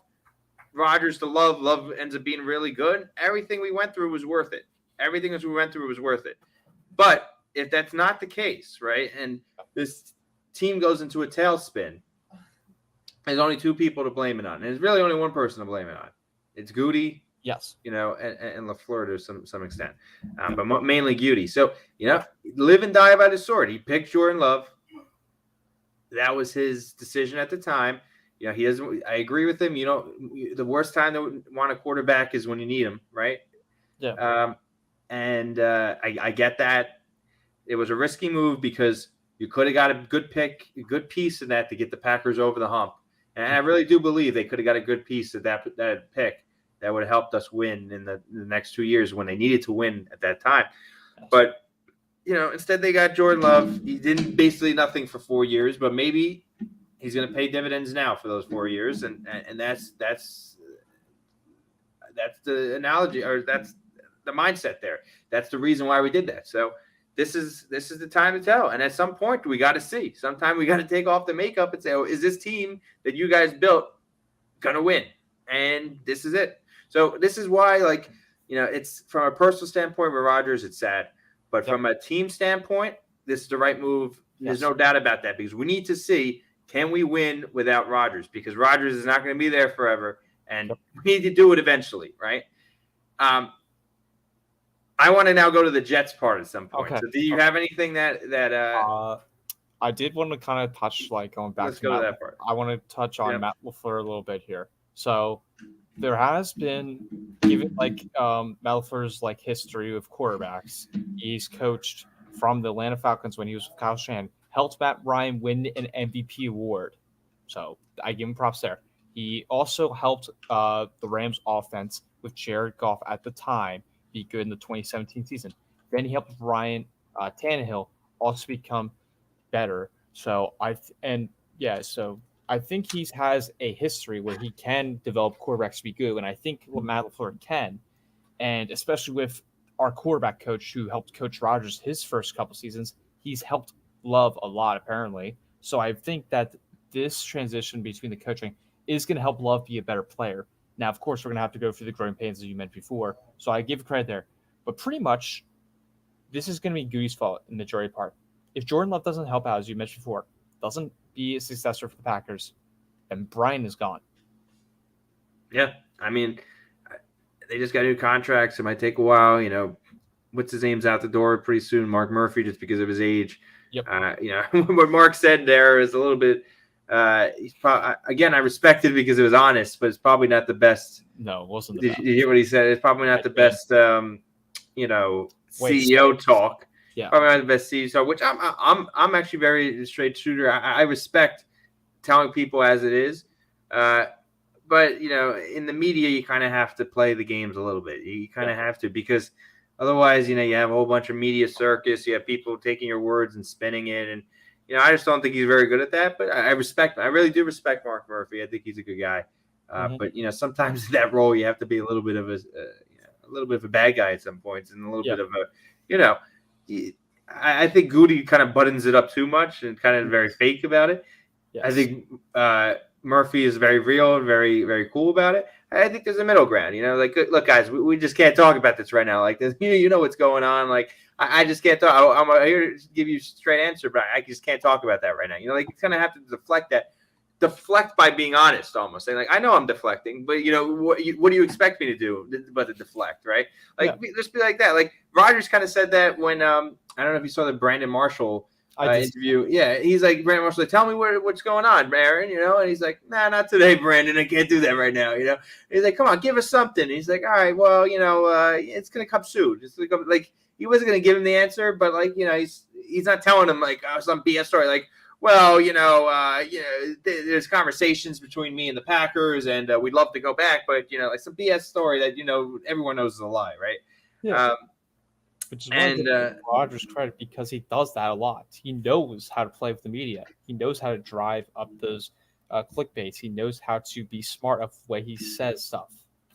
Rodgers to Love ends up being really good. Everything we went through was worth it. Everything as we went through was worth it. But if that's not the case, right, and this team goes into a tailspin, there's only two people to blame it on. And there's really only one person to blame it on. It's Goody, yes, and LaFleur to some extent, but mainly Goody. So, live and die by the sword. He picked Jordan Love. That was his decision at the time. He doesn't. I agree with him. The worst time to want a quarterback is when you need him, right? Yeah. I get that. It was a risky move because you could have got a good piece of that to get the Packers over the hump. And I really do believe they could have got a good piece of that pick that would have helped us win in the next 2 years when they needed to win at that time. But instead they got Jordan Love. He didn't basically nothing for 4 years, but maybe he's going to pay dividends now for those 4 years, and that's the analogy, or that's the mindset there. That's the reason why we did that. So this is the time to tell. And at some point, we got to see. Sometime we got to take off the makeup and say, "Oh, is this team that you guys built going to win?" And this is it. So this is why, it's from a personal standpoint with Rodgers, it's sad, but from a team standpoint, this is the right move. There's no doubt about that because we need to see. Can we win without Rodgers? Because Rodgers is not going to be there forever, and we need to do it eventually, right? I want to now go to the Jets part at some point. Okay. So, do you have anything that I did want to kind of touch, going back to that part. I want to touch on Matt LaFleur a little bit here. So, there has been, given Matt LaFleur's history with quarterbacks, he's coached from the Atlanta Falcons when he was with Kyle Shanahan. Helped Matt Ryan win an MVP award. So I give him props there. He also helped the Rams offense with Jared Goff at the time be good in the 2017 season. Then he helped Ryan Tannehill also become better. So I think he has a history where he can develop quarterbacks to be good, and I think Matt LaFleur can. And especially with our quarterback coach who helped coach Rodgers his first couple seasons, he's helped Love a lot apparently. So I think that this transition between the coaching is going to help Love be a better player. Now, of course, we're going to have to go through the growing pains as you mentioned before. So I give credit there. But pretty much this is going to be Goody's fault in the majority part. If Jordan Love doesn't help out, as you mentioned before, doesn't be a successor for the Packers, then Brian is gone. Yeah. I mean, they just got new contracts. It might take a while. What's his name's out the door pretty soon. Mark Murphy, just because of his age. Yep. What Mark said there is a little bit. He's probably, again, I respect it because it was honest, but it's probably not the best. No, it wasn't. Did you hear what he said? It's probably not the best. CEO talk. Yeah. Probably not the best CEO talk. Which I'm actually very straight shooter. I respect telling people as it is. But, in the media, you kind of have to play the games a little bit. You kind of have to, because otherwise, you have a whole bunch of media circus. You have people taking your words and spinning it. And, I just don't think he's very good at that. But I really do respect Mark Murphy. I think he's a good guy. But, sometimes in that role, you have to be a little bit of a bad guy at some points, and a little bit of I think Goody kind of buttons it up too much and kind of very fake about it. Yes. I think Murphy is very real and very, very cool about it. I think there's a middle ground, like, look, guys, we just can't talk about this right now. Like, this, you know what's going on. Like, I just can't talk. I'm here to give you a straight answer, but I just can't talk about that right now. Like, you kind of have to deflect by being honest, almost saying, like, I know I'm deflecting, but what do you expect me to do but to deflect, right? Like, just be like that. Like, Rodgers kind of said that when I don't know if you saw the Brandon Marshall interview. Yeah, he's like, Brandon Marshall, like, tell me what's going on, Aaron, and he's like, nah, not today, Brandon. I can't do that right now, He's like, come on, give us something. And he's like, all right, well, it's gonna come soon. It's like he wasn't gonna give him the answer, but like, he's not telling him like some BS story, like, well, there's conversations between me and the Packers, and we'd love to go back, but like some BS story that everyone knows is a lie, right? Yeah. Which is one of Rodgers' credit, because he does that a lot. He knows how to play with the media. He knows how to drive up those clickbaits. He knows how to be smart of the way he says stuff.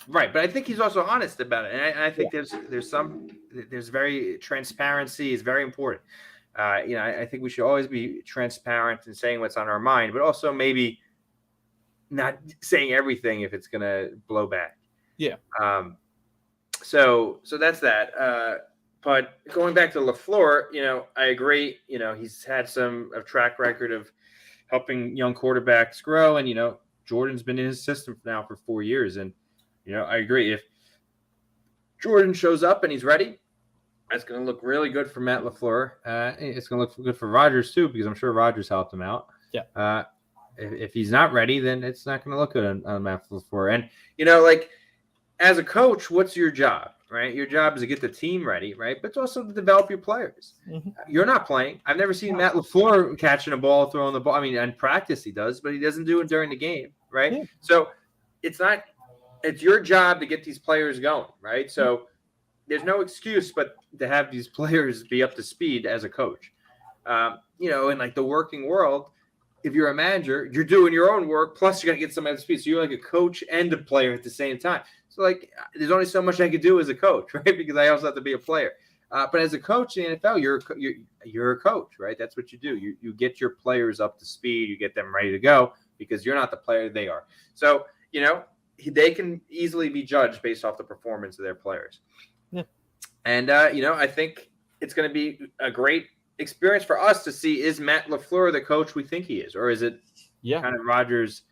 Right, but I think he's also honest about it, and I think there's very transparency is very important. I think we should always be transparent and saying what's on our mind, but also maybe not saying everything if it's gonna blow back. Yeah. So that's that. But going back to LaFleur, I agree. He's had a track record of helping young quarterbacks grow, and Jordan's been in his system now for 4 years, and I agree. If Jordan shows up and he's ready, that's going to look really good for Matt LaFleur. It's going to look good for Rodgers too, because I'm sure Rodgers helped him out. Yeah. If he's not ready, then it's not going to look good on Matt LaFleur. And like, as a coach, what's your job? Right, your job is to get the team ready, right? But it's also to develop your players. Mm-hmm. You're not playing. I've never seen Matt LaFleur catching a ball, throwing the ball. I mean, in practice he does, but he doesn't do it during the game, right? Yeah. So it's your job to get these players going, right? So there's no excuse but to have these players be up to speed as a coach. In like the working world, if you're a manager, you're doing your own work, plus you got to get somebody up to speed. So you're like a coach and a player at the same time. So, like, there's only so much I could do as a coach, right? Because I also have to be a player. But as a coach in the NFL, you're a coach, right? That's what you do. You get your players up to speed. You get them ready to go, because you're not the player, they are. So, they can easily be judged based off the performance of their players. Yeah. And, I think it's going to be a great experience for us to see, is Matt LaFleur the coach we think he is? Or is it kind of Rodgers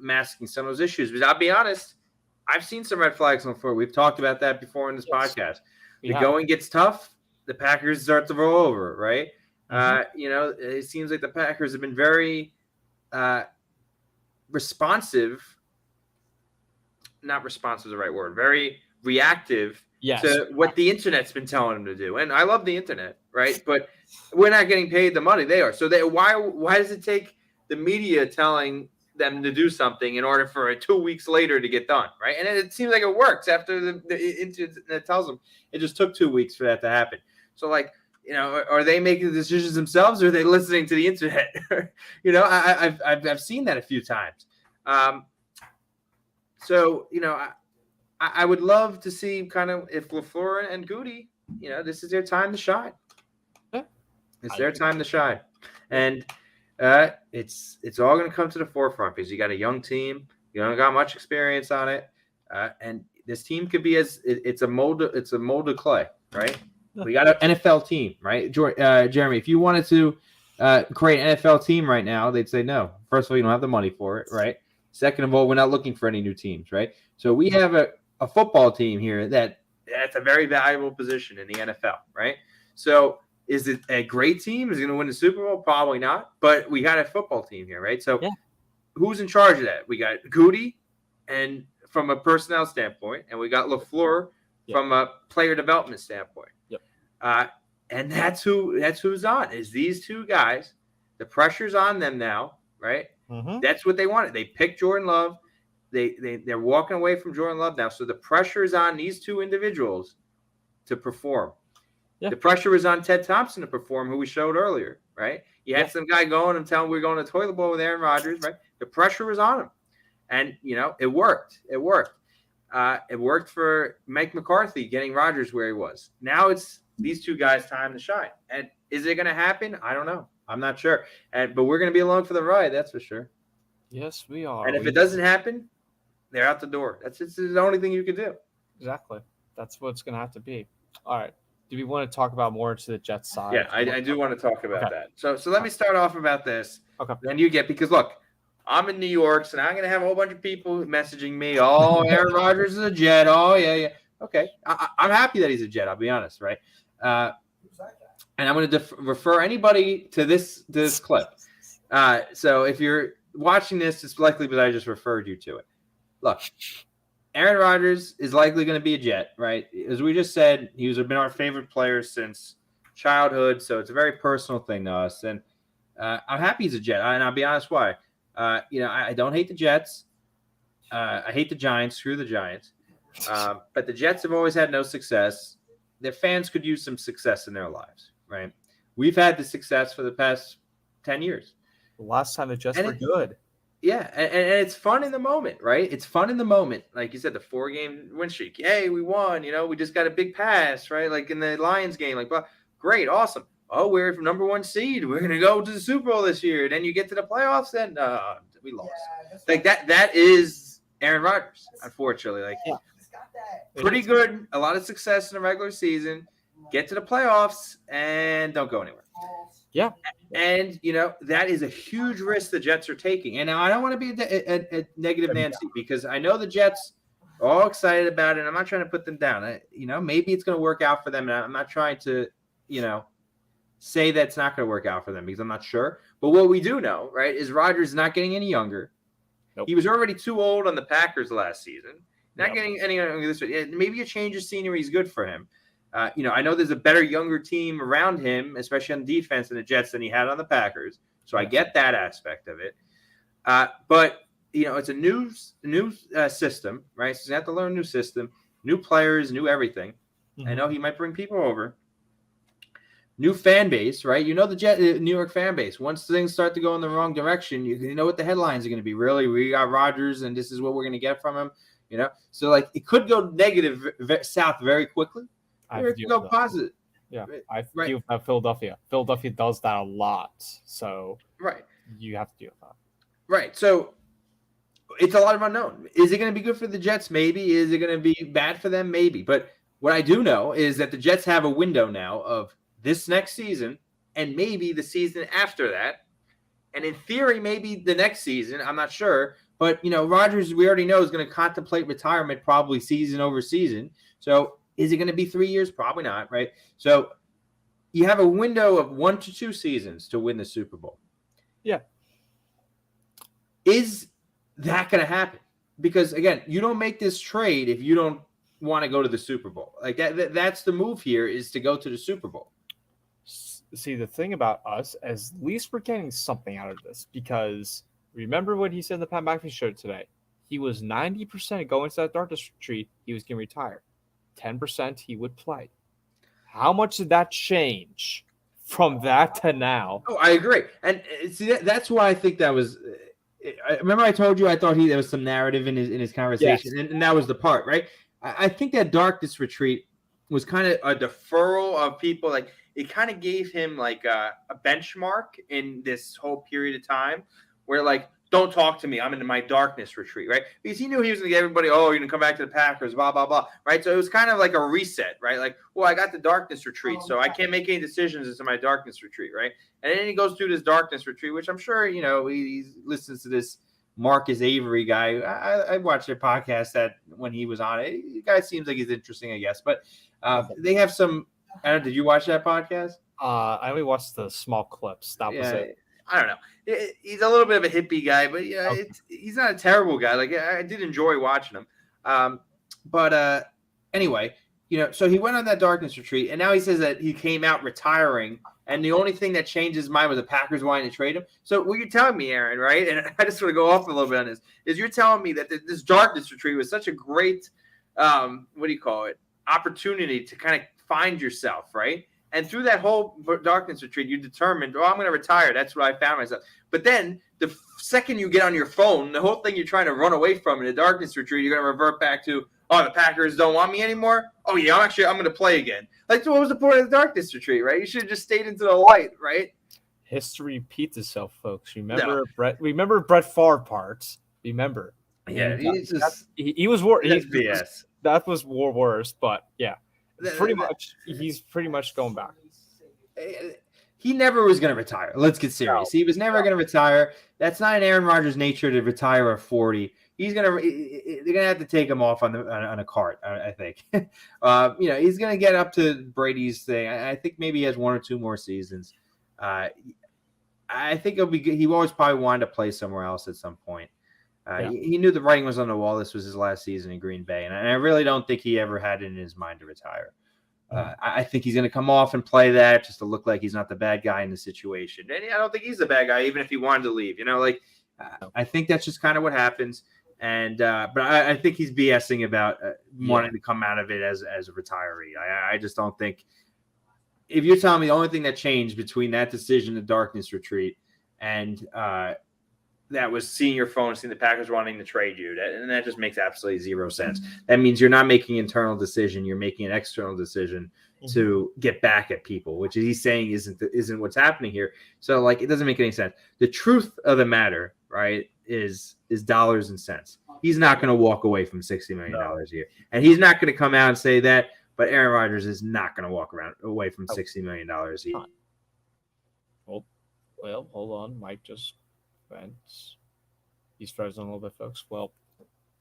masking some of those issues? Because I'll be honest, I've seen some red flags on the floor. We've talked about that before in this podcast. The going gets tough, the Packers start to roll over, right? Mm-hmm. It seems like the Packers have been very responsive. Not responsive is the right word. Very reactive to what the internet's been telling them to do. And I love the internet, right? But we're not getting paid the money they are. So why does it take the media telling them to do something in order for it 2 weeks later to get done, right? And it seems like it works after the internet tells them. It just took 2 weeks for that to happen. So, like, are they making the decisions themselves, or are they listening to the internet? I've seen that a few times. I would love to see kind of if LaFleur and Goody, this is their time to shine. It's their time to shine. And it's all going to come to the forefront, because you got a young team. You don't got much experience on it. And this team could be it's a molded clay, right? We got an NFL team, right? Jeremy, if you wanted to create an NFL team right now, they'd say no. First of all, you don't have the money for it, right? Second of all, we're not looking for any new teams, right? So we have a football team here that's a very valuable position in the NFL, right? So is it a great team? Is it going to win the Super Bowl? Probably not. But we got a football team here, right? So who's in charge of that? We got Goody, and from a personnel standpoint, and we got LaFleur from a player development standpoint. Yep. And that's who's on, is these two guys The pressure's on them now, right? Mm-hmm. That's what they wanted. They picked Jordan Love. They're walking away from Jordan Love now. So the pressure is on these two individuals to perform. Yeah. The pressure was on Ted Thompson to perform, who we showed earlier, right? You had some guy going and telling we're going to toilet bowl with Aaron Rodgers, right? The pressure was on him. And, it worked. It worked. It worked for Mike McCarthy getting Rodgers where he was. Now it's these two guys' time to shine. And is it going to happen? I don't know. I'm not sure. But we're going to be along for the ride, that's for sure. Yes, we are. And if it doesn't happen, they're out the door. It's the only thing you can do. Exactly. That's what it's going to have to be. All right. Do we want to talk about more to the Jets side? Yeah, I do want to talk about that. So let me start off about this. Okay. Then you because look, I'm in New York, so now I'm going to have a whole bunch of people messaging me. Oh, Aaron Rodgers is a Jet. Oh, yeah. Okay. I'm happy that he's a Jet, I'll be honest, right? And I'm going to refer anybody to this clip. So if you're watching this, it's likely because I just referred you to it. Look, Aaron Rodgers is likely going to be a Jet, right? As we just said, he's been our favorite player since childhood, so it's a very personal thing to us. And I'm happy he's a Jet, and I'll be honest why. I don't hate the Jets. I hate the Giants. Screw the Giants. But the Jets have always had no success. Their fans could use some success in their lives, right? We've had the success for the past 10 years. The last time the Jets were good. Yeah, and it's fun in the moment, right? It's fun in the moment. Like you said, the 4-game win streak. Hey, we won. We just got a big pass, right? Like in the Lions game. Like, well, great, awesome. Oh, we're number 1 seed. We're going to go to the Super Bowl this year. Then you get to the playoffs, and we lost. Like that is Aaron Rodgers, unfortunately. Like, pretty good, a lot of success in the regular season. Get to the playoffs, and don't go anywhere. Yeah. And, that is a huge risk the Jets are taking. And now I don't want to be a negative Nancy because I know the Jets are all excited about it. And I'm not trying to put them down. Maybe it's going to work out for them. And I'm not trying to, say that's not going to work out for them because I'm not sure. But what we do know, right, is Rodgers is not getting any younger. Nope. He was already too old on the Packers last season. Not getting any younger this way. Maybe a change of scenery is good for him. I know there's a better, younger team around him, especially on defense in the Jets than he had on the Packers. So I get that aspect of it. But, it's a new system, right? So you have to learn a new system, new players, new everything. Mm-hmm. I know he might bring people over. New fan base, right? The New York fan base. Once things start to go in the wrong direction, you know what the headlines are going to be. Really, we got Rodgers, and this is what we're going to get from him. So like it could go negative south very quickly. Or it could go positive. Yeah, I feel Philadelphia. Philadelphia does that a lot. So you have to deal with that. Right. So it's a lot of unknown. Is it going to be good for the Jets? Maybe. Is it going to be bad for them? Maybe. But what I do know is that the Jets have a window now of this next season and maybe the season after that. And in theory, maybe the next season. I'm not sure. But, Rodgers, we already know, is going to contemplate retirement probably season over season. So is it going to be 3 years? Probably not, right? So you have a window of 1 to 2 seasons to win the Super Bowl. Yeah. Is that going to happen? Because, again, you don't make this trade if you don't want to go to the Super Bowl. Like that's the move here is to go to the Super Bowl. See, the thing about us, at least we're getting something out of this because remember what he said in the Pat McAfee show today. He was 90% going to that darkness retreat. He was going to retire. 10% he would play. How much did that change from that to now? Oh, I agree. And see, that's why I think that was. I remember I told you I thought there was some narrative in his conversation, yes. and that was the part, right? I think that darkness retreat was kind of a deferral of people. Like it kind of gave him like a benchmark in this whole period of time, where like. Don't talk to me. I'm in my darkness retreat, right? Because he knew he was going to get everybody, you're going to come back to the Packers, blah, blah, blah, right? So it was kind of like a reset, right? Like, well, I got the darkness retreat, so I can't make any decisions into my darkness retreat, right? And then he goes through this darkness retreat, which I'm sure, he listens to this Marcus Avery guy. I watched their podcast that when he was on it. The guy seems like he's interesting, I guess. But they have some – did you watch that podcast? I only watched the small clips. That was it. I don't know. He's a little bit of a hippie guy, but he's not a terrible guy. Like I did enjoy watching him. Anyway, so he went on that darkness retreat, and now he says that he came out retiring And the only thing that changed his mind was the Packers wanting to trade him. So what you're telling me, Aaron, right? And I just want to go off a little bit on this, is you're telling me that this darkness retreat was such a great, opportunity to kind of find yourself, right? And through that whole darkness retreat, you determined, I'm going to retire. That's what I found myself. But then the second you get on your phone, the whole thing you're trying to run away from in the darkness retreat, you're going to revert back to, the Packers don't want me anymore. Oh yeah, I'm going to play again. Like, so what was the point of the darkness retreat, right? You should have just stayed into the light, right? History repeats itself, folks. Remember Brett Favre parts. Remember. Yeah, he was BS. That was worse, but yeah. He's pretty much going back. He never was going to retire. Let's get serious. He was never going to retire. That's not in Aaron Rodgers' nature to retire at 40. They're going to have to take him off on a cart, I think. He's going to get up to Brady's thing. I think maybe he has 1 or 2 more seasons. I think it'll be good. He always probably wanted to play somewhere else at some point. He knew the writing was on the wall. This was his last season in Green Bay, and I really don't think he ever had it in his mind to retire. I think he's going to come off and play that just to look like he's not the bad guy in the situation. And I don't think he's the bad guy, even if he wanted to leave. I think that's just kind of what happens. And but I think he's BSing about wanting to come out of it as a retiree. I just don't think. If you're telling me the only thing that changed between that decision, the darkness retreat, and that was seeing your phone, seeing the Packers wanting to trade you. That just makes absolutely zero sense. That means you're not making an internal decision. You're making an external decision to get back at people, which he's saying isn't what's happening here. So, it doesn't make any sense. The truth of the matter, right, is dollars and cents. He's not going to walk away from $60 million a year. And he's not going to come out and say that, but Aaron Rodgers is not going to walk away from $60 million a year. Well, hold on. Mike just went. He's frozen a little bit, folks. Well,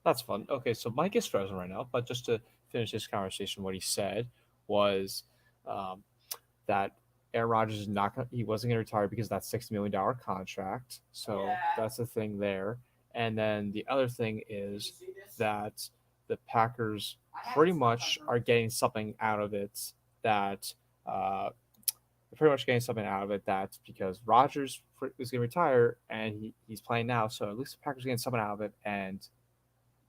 that's fun. Okay, so Mike is frozen right now, but just to finish this conversation, what he said was that Aaron Rodgers he wasn't going to retire because of that $60 million contract. So that's the thing there. And then the other thing is that the Packers pretty much are getting something out of it that's because Rodgers is going to retire and he's playing now. So at least the Packers are getting something out of it and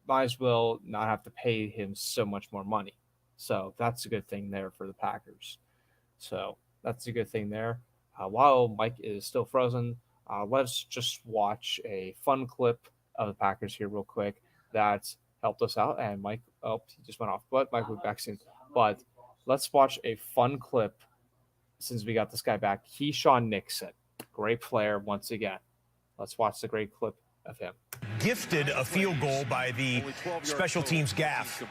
might as well not have to pay him so much more money. So that's a good thing there for the Packers. So that's a good thing there. While Mike is still frozen, let's just watch a fun clip of the Packers here real quick that helped us out. And Mike, he just went off, but Mike will be back soon. But let's watch a fun clip since we got this guy back. Keyshawn Nixon, great player once again. Let's watch the great clip of him. Gifted a field goal by the special teams gaff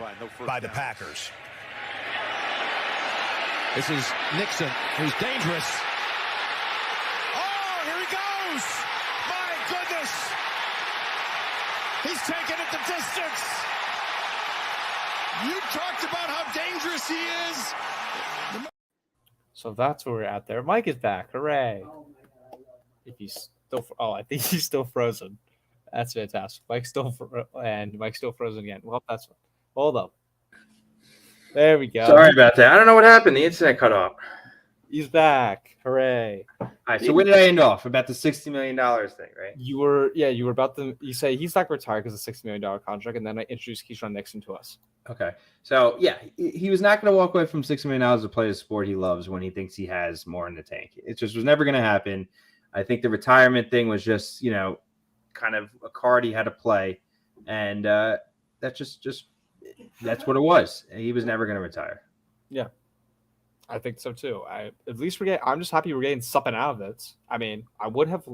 by the Packers. This is Nixon, who's dangerous. Oh, here he goes! My goodness! He's taking it the distance. You talked about how dangerous he is. So that's where we're at there. Mike is back. Hooray. If he's still, I think he's still frozen. That's fantastic. Mike's still frozen again. Well, that's hold up. There we go. Sorry about that. I don't know what happened. The internet cut off. He's back. Hooray. All right. So where did I end off? About the $60 million thing, right? You were about to. You say he's not retired because of $60 million contract, and then I introduced Keyshawn Nixon to us. Okay. So yeah, he was not going to walk away from $60 million to play a sport he loves when he thinks he has more in the tank. It just was never going to happen. I think the retirement thing was just, kind of a card he had to play, and that's just that's what it was. He was never going to retire. Yeah, I think so too. I'm just happy we're getting something out of it. I mean, I would have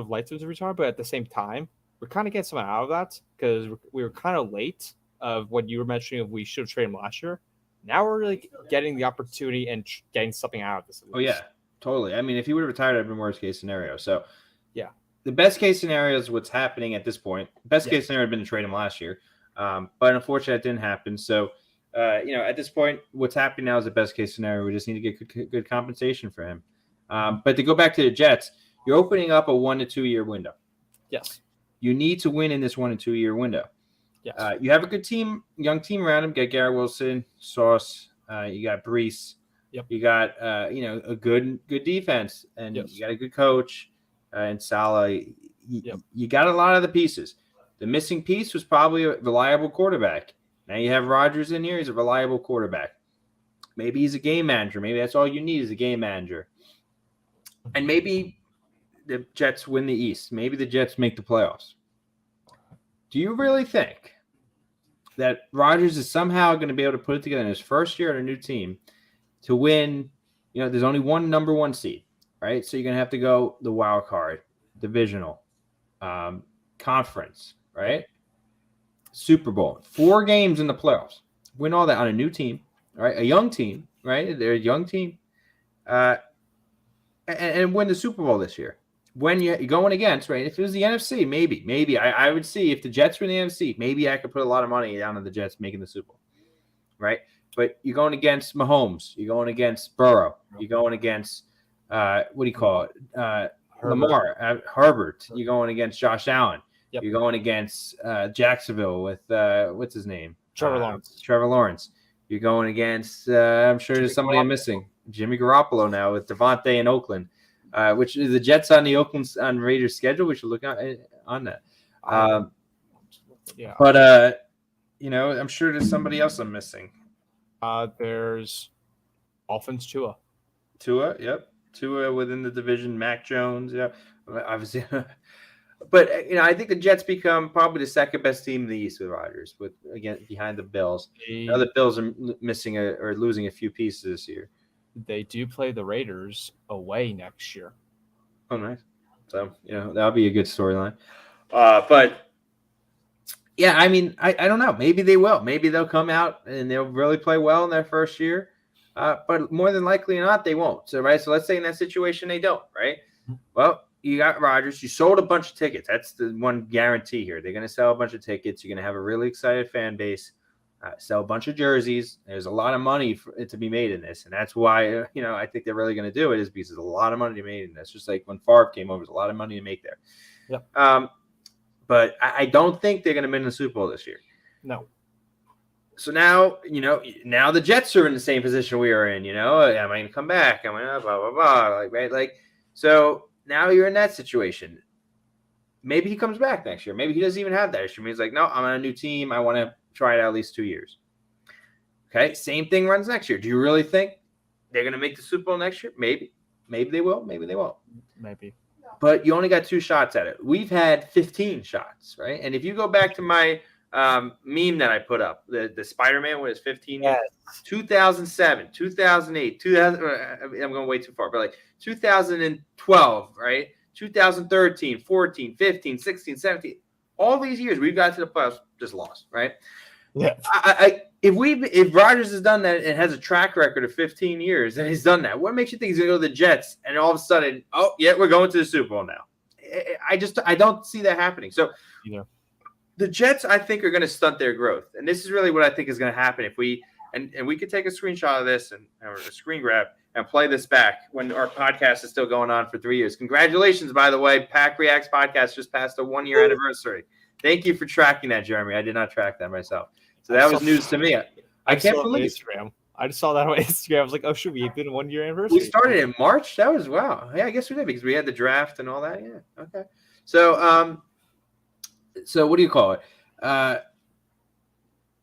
liked him to retire, but at the same time, we're kind of getting something out of that because we were kind of late of what you were mentioning of we should have traded him last year. Now we're really getting the opportunity and getting something out of this. Oh yeah, totally. I mean, if he would have retired, it'd been worst case scenario. So yeah, the best case scenario is what's happening at this point. Best case scenario would have been to trade him last year. But unfortunately, that didn't happen. So, at this point, what's happening now is the best case scenario. We just need to get good compensation for him. But to go back to the Jets, you're opening up a 1 to 2 year window. Yes. You need to win in this 1 to 2 year window. Yes. You have a good team, young team around him. Get Garrett Wilson, Sauce. You got Brees. Yep. You got a good defense, and Yes. you got a good coach and Salah. Yep. You got a lot of the pieces. The missing piece was probably a reliable quarterback. Now you have Rodgers in here. He's a reliable quarterback. Maybe he's a game manager. Maybe that's all you need is a game manager. And maybe the Jets win the East. Maybe the Jets make the playoffs. Do you really think that Rodgers is somehow going to be able to put it together in his first year at a new team to win? There's only one number one seed, right? So you're going to have to go the wild card, divisional, conference, right? Super Bowl, 4 games in the playoffs, win all that on a new team, right? A young team, right? They're a young team, and win the Super Bowl this year. When you're going against, right? If it was the NFC, maybe I would see if the Jets were in the NFC, maybe I could put a lot of money down on the Jets making the Super Bowl, right? But you're going against Mahomes, you're going against Burrow, you're going against what do you call it? Lamar, Herbert. You're going against Josh Allen. Yep. You're going against Jacksonville with what's his name? Trevor Lawrence. Trevor Lawrence. You're going against I'm sure there's somebody I'm missing. Jimmy Garoppolo now with Devontae in Oakland, which is the Jets on the Oakland on Raiders schedule. We should look on that. Yeah. But I'm sure there's somebody else I'm missing. There's offense Tua. Yep. Tua within the division. Mac Jones. Yeah. Obviously. But I think the Jets become probably the second best team in the East with Rodgers, behind the Bills. Now the Bills are missing or losing a few pieces this year. They do play the Raiders away next year. Oh, nice. So that'll be a good storyline. But yeah, I mean, I don't know. Maybe they will. Maybe they'll come out and they'll really play well in their first year. But more than likely not, they won't. So right. So let's say in that situation they don't. Right. Well. You got Rodgers. You sold a bunch of tickets. That's the one guarantee here. They're going to sell a bunch of tickets. You're going to have a really excited fan base. Sell a bunch of jerseys. There's a lot of money to be made in this, and that's why I think they're really going to do it is because there's a lot of money to be made in this. Just like when Favre came over, there's a lot of money to make there. Yep. But I don't think they're going to win the Super Bowl this year. No. So now now the Jets are in the same position we are in. Am I going to come back? Am I blah blah blah? So. Now you're in that situation. Maybe he comes back next year. Maybe he doesn't even have that issue. He's like, no, I'm on a new team. I want to try it out at least 2 years. Okay, same thing runs next year. Do you really think they're going to make the Super Bowl next year? Maybe. Maybe they will. Maybe they won't. Maybe. But you only got 2 shots at it. We've had 15 shots, right? And if you go back to my meme that I put up, the Spider-Man with his 15 years, 2007, 2008, 2000. I'm going way too far, but 2012, right? 2013, 14, 15, 16, 17. All these years we've got to the playoffs, just lost, right? Yeah. If Rodgers has done that and has a track record of 15 years and he's done that, what makes you think he's going to go to the Jets and all of a sudden, oh yeah, we're going to the Super Bowl now? I don't see that happening. So. The Jets, I think, are going to stunt their growth. And this is really what I think is going to happen if we – and we could take a screenshot of this or a screen grab and play this back when our podcast is still going on for 3 years. Congratulations, by the way. PackReacts podcast just passed a 1-year anniversary. Thank you for tracking that, Jeremy. I did not track that myself. So that was news to me. I can't believe it. Instagram. I just saw that on Instagram. I was like, oh, shoot, we've been a 1-year anniversary. We started in March? That was – wow. Yeah, I guess we did because we had the draft and all that. Yeah, okay. So what do you call it?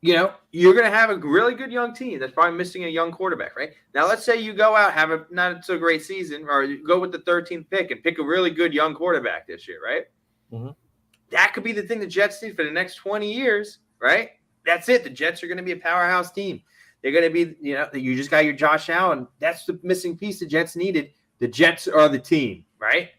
You're going to have a really good young team that's probably missing a young quarterback, right? Now, let's say you go out, have a not so great season, or you go with the 13th pick and pick a really good young quarterback this year, right? Mm-hmm. That could be the thing the Jets need for the next 20 years, right? That's it. The Jets are going to be a powerhouse team. They're going to be, you just got your Josh Allen. That's the missing piece the Jets needed. The Jets are the team, right?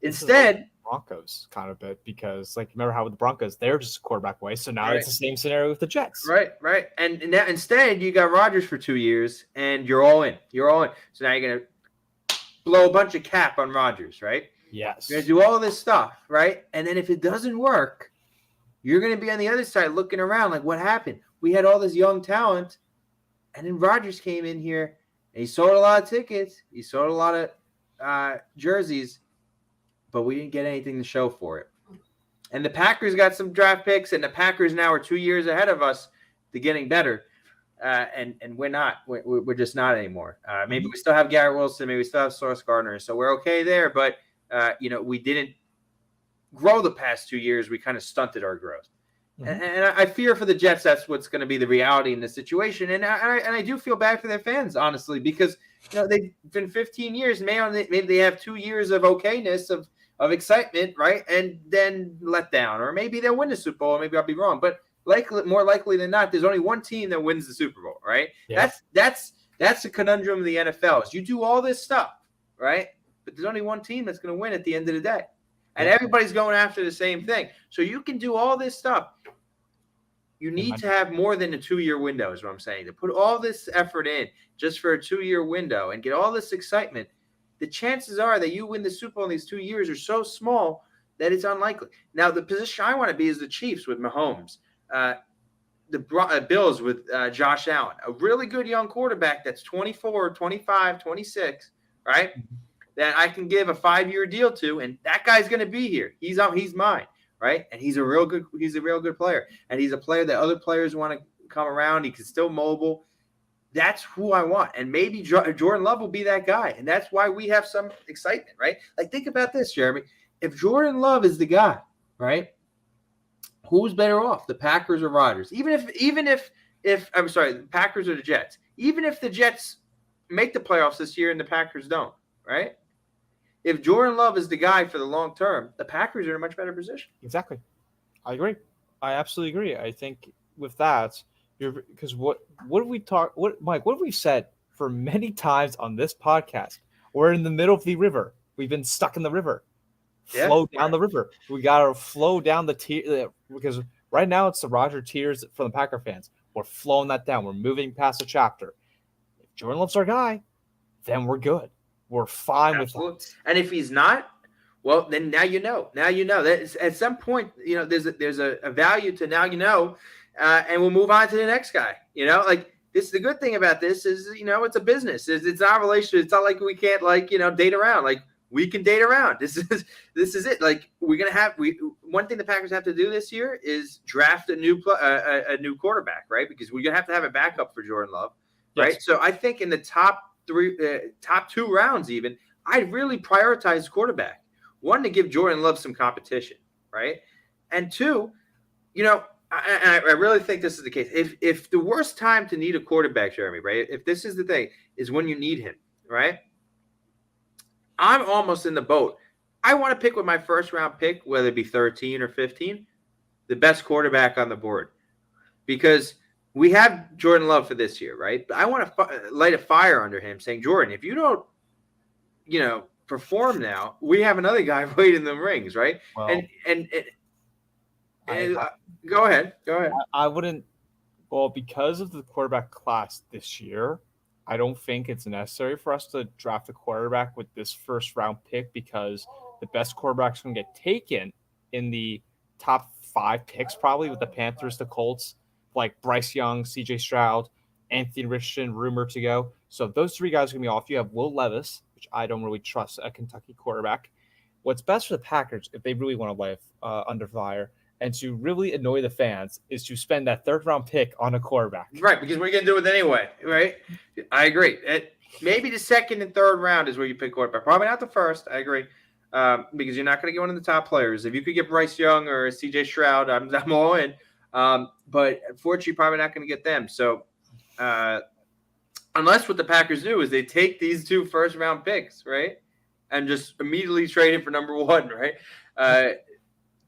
Instead – Broncos kind of bit because remember how with the Broncos they're just a quarterback away, so now it's the same scenario with the Jets. Right. And now instead you got Rodgers for 2 years and you're all in. So now you're gonna blow a bunch of cap on Rodgers, right? Yes. You're gonna do all this stuff, right? And then if it doesn't work, you're gonna be on the other side looking around like what happened? We had all this young talent, and then Rodgers came in here and he sold a lot of tickets, he sold a lot of jerseys. But we didn't get anything to show for it. And the Packers got some draft picks, and the Packers now are 2 years ahead of us to getting better. and we're not. We're just not anymore. Maybe we still have Garrett Wilson. Maybe we still have Sauce Gardner. So we're okay there. But, we didn't grow the past 2 years. We kind of stunted our growth. And I fear for the Jets that's what's going to be the reality in this situation. And I do feel bad for their fans, honestly, because they've been 15 years. Maybe they have 2 years of okayness, of excitement, right? And then let down. Or maybe they'll win the Super Bowl. Maybe I'll be wrong. But more likely than not, there's only one team that wins the Super Bowl, right? Yeah. That's the conundrum of the NFL is you do all this stuff, right? But there's only one team that's going to win at the end of the day. And everybody's going after the same thing. So you can do all this stuff. You need to have more than a 2-year window is what I'm saying. To put all this effort in just for a 2-year window and get all this excitement, the chances are that you win the Super Bowl in these 2 years are so small that it's unlikely. Now, the position I want to be is the Chiefs with Mahomes. The Bills with Josh Allen. A really good young quarterback that's 24, 25, 26, right? That I can give a 5-year deal to, and that guy's going to be here. He's mine, right? And he's a real good player, and he's a player that other players want to come around. He can still mobile. That's who I want, and maybe Jordan Love will be that guy, and that's why we have some excitement, right? Like think about this, Jeremy. If Jordan Love is the guy, right? Who's better off, the Packers or Rodgers? Even if I'm sorry, the Packers or the Jets. Even if the Jets make the playoffs this year and the Packers don't, right? If Jordan Love is the guy for the long term, the Packers are in a much better position. Exactly. I agree. I absolutely agree. I think with that, because what have we talked? Mike? What have we said for many times on this podcast? We're in the middle of the river. We've been stuck in the river. Flow down the river. We got to flow down the tier because right now it's the Roger tiers from the Packer fans. We're flowing that down. We're moving past the chapter. If Jordan Love's our guy, then we're good. We're fine with that. And if he's not, well, then now you know. Now you know that at some point, there's a value to now you know, and we'll move on to the next guy. Like this. The good thing about this is, it's a business. It's not a relationship. It's not like we can't date around. Like we can date around. This is it. Like we're gonna have one thing the Packers have to do this year is draft a new quarterback, right? Because we're gonna have to have a backup for Jordan Love, right? Yes. So I think in the top 2 rounds, even I'd really prioritize quarterback. 1, to give Jordan Love some competition, right? And 2, I really think this is the case. If the worst time to need a quarterback, Jeremy, right? If this is the thing, is when you need him, right? I'm almost in the boat. I want to pick with my first round pick, whether it be 13 or 15, the best quarterback on the board, because we have Jordan Love for this year, right? But I want to light a fire under him, saying, Jordan, if you don't, perform now, we have another guy waiting in the rings, right? Well, and go ahead. I wouldn't. Well, because of the quarterback class this year, I don't think it's necessary for us to draft a quarterback with this first round pick because the best quarterback's going to get taken in the top 5 picks, probably with the Panthers, the Colts, like Bryce Young, CJ Stroud, Anthony Richardson, rumored to go. So those 3 guys are going to be off. You have Will Levis, which I don't really trust, a Kentucky quarterback. What's best for the Packers, if they really want to live under fire and to really annoy the fans, is to spend that 3rd round pick on a quarterback. Right, because we're going to do it anyway, right? I agree. Maybe the 2nd and 3rd round is where you pick quarterback. Probably not the 1st. I agree. Because you're not going to get one of the top players. If you could get Bryce Young or CJ Stroud, I'm all in. But unfortunately, probably not going to get them. So unless what the Packers do is they take these 2 first-round picks, right, and just immediately trade it for number 1, right?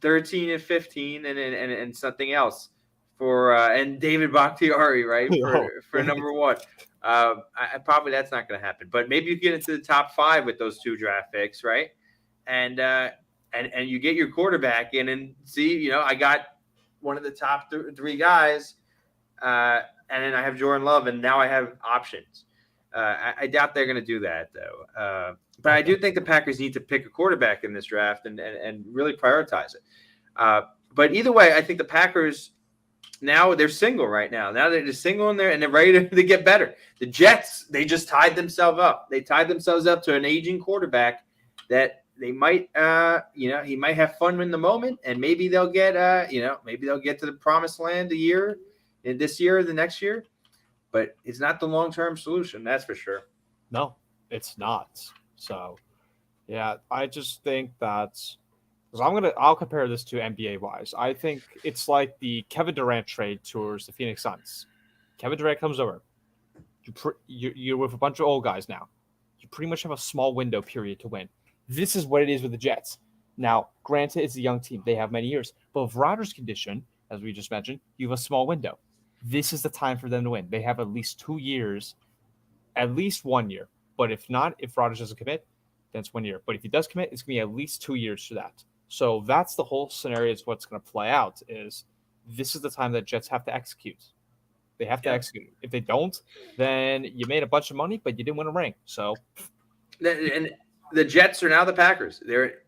13 and 15 and something else for and David Bakhtiari, right, for number 1. I probably that's not going to happen. But maybe you get into the top 5 with those 2 draft picks, right? And you get your quarterback in and see, I got one of the top 3 guys, and then I have Jordan Love, and now I have options. I doubt they're going to do that, though. But I do think the Packers need to pick a quarterback in this draft and really prioritize it. But either way, I think the Packers now they're single right now. Now they're just single in there, and they're ready to get better. The Jets, they just tied themselves up. They tied themselves up to an aging quarterback that they might, he might have fun in the moment, and maybe they'll get, maybe they'll get to the promised land this year or the next year. but it's not the long-term solution. That's for sure. No, it's not. So, yeah, I just think that's because I'll compare this to NBA wise. I think it's like the Kevin Durant trade towards the Phoenix Suns. Kevin Durant comes over. You're with a bunch of old guys now. You pretty much have a small window period to win. This is what it is with the Jets. Now, granted, it's a young team. They have many years. But with Rodgers' condition, as we just mentioned, you have a small window. This is the time for them to win. They have at least 2 years, at least 1 year. But if not, if Rodgers doesn't commit, then it's 1 year. But if he does commit, it's going to be at least 2 years for that. So that's the whole scenario is what's going to play out is this is the time that Jets have to execute. They have to execute. If they don't, then you made a bunch of money, but you didn't win a ring. So, and the Jets are now the Packers. They're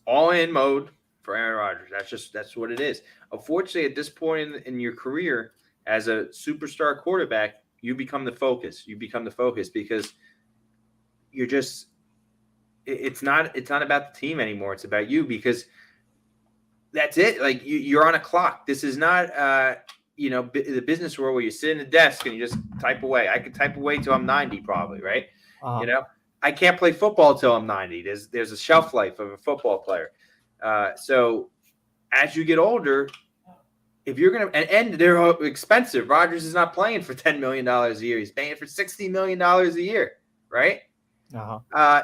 all in mode for Aaron Rodgers. That's what it is. Unfortunately, at this point in your career as a superstar quarterback, you become the focus. You become the focus because you're just. It's not about the team anymore. It's about you because that's it. Like you're on a clock. This is not. The business world where you sit in a desk and you just type away. I could type away till I'm 90 probably, right? I can't play football till I'm 90. There's a shelf life of a football player. So as you get older, if you're going to – and they're expensive. Rodgers is not playing for $10 million a year. He's paying for $60 million a year, right?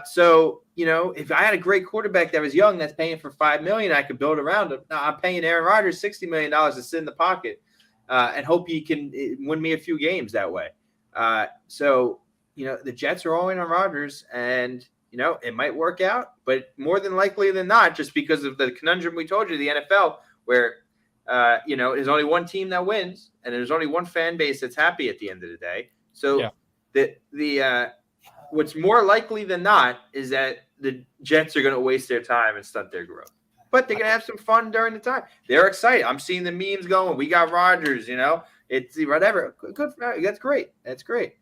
So, if I had a great quarterback that was young that's paying for $5 million, I could build around him. Now, I'm paying Aaron Rodgers $60 million to sit in the pocket. And hope he can win me a few games that way. So, the Jets are all in on Rodgers, and, it might work out. But more than likely than not, just because of the conundrum we told you, the NFL, where, there's only one team that wins, and there's only one fan base that's happy at the end of the day. So what's more likely than not is that the Jets are going to waste their time and stunt their growth. But they're going to have some fun during the time. They're excited. I'm seeing the memes going. We got Rodgers, It's whatever. Good. That's great. That's great.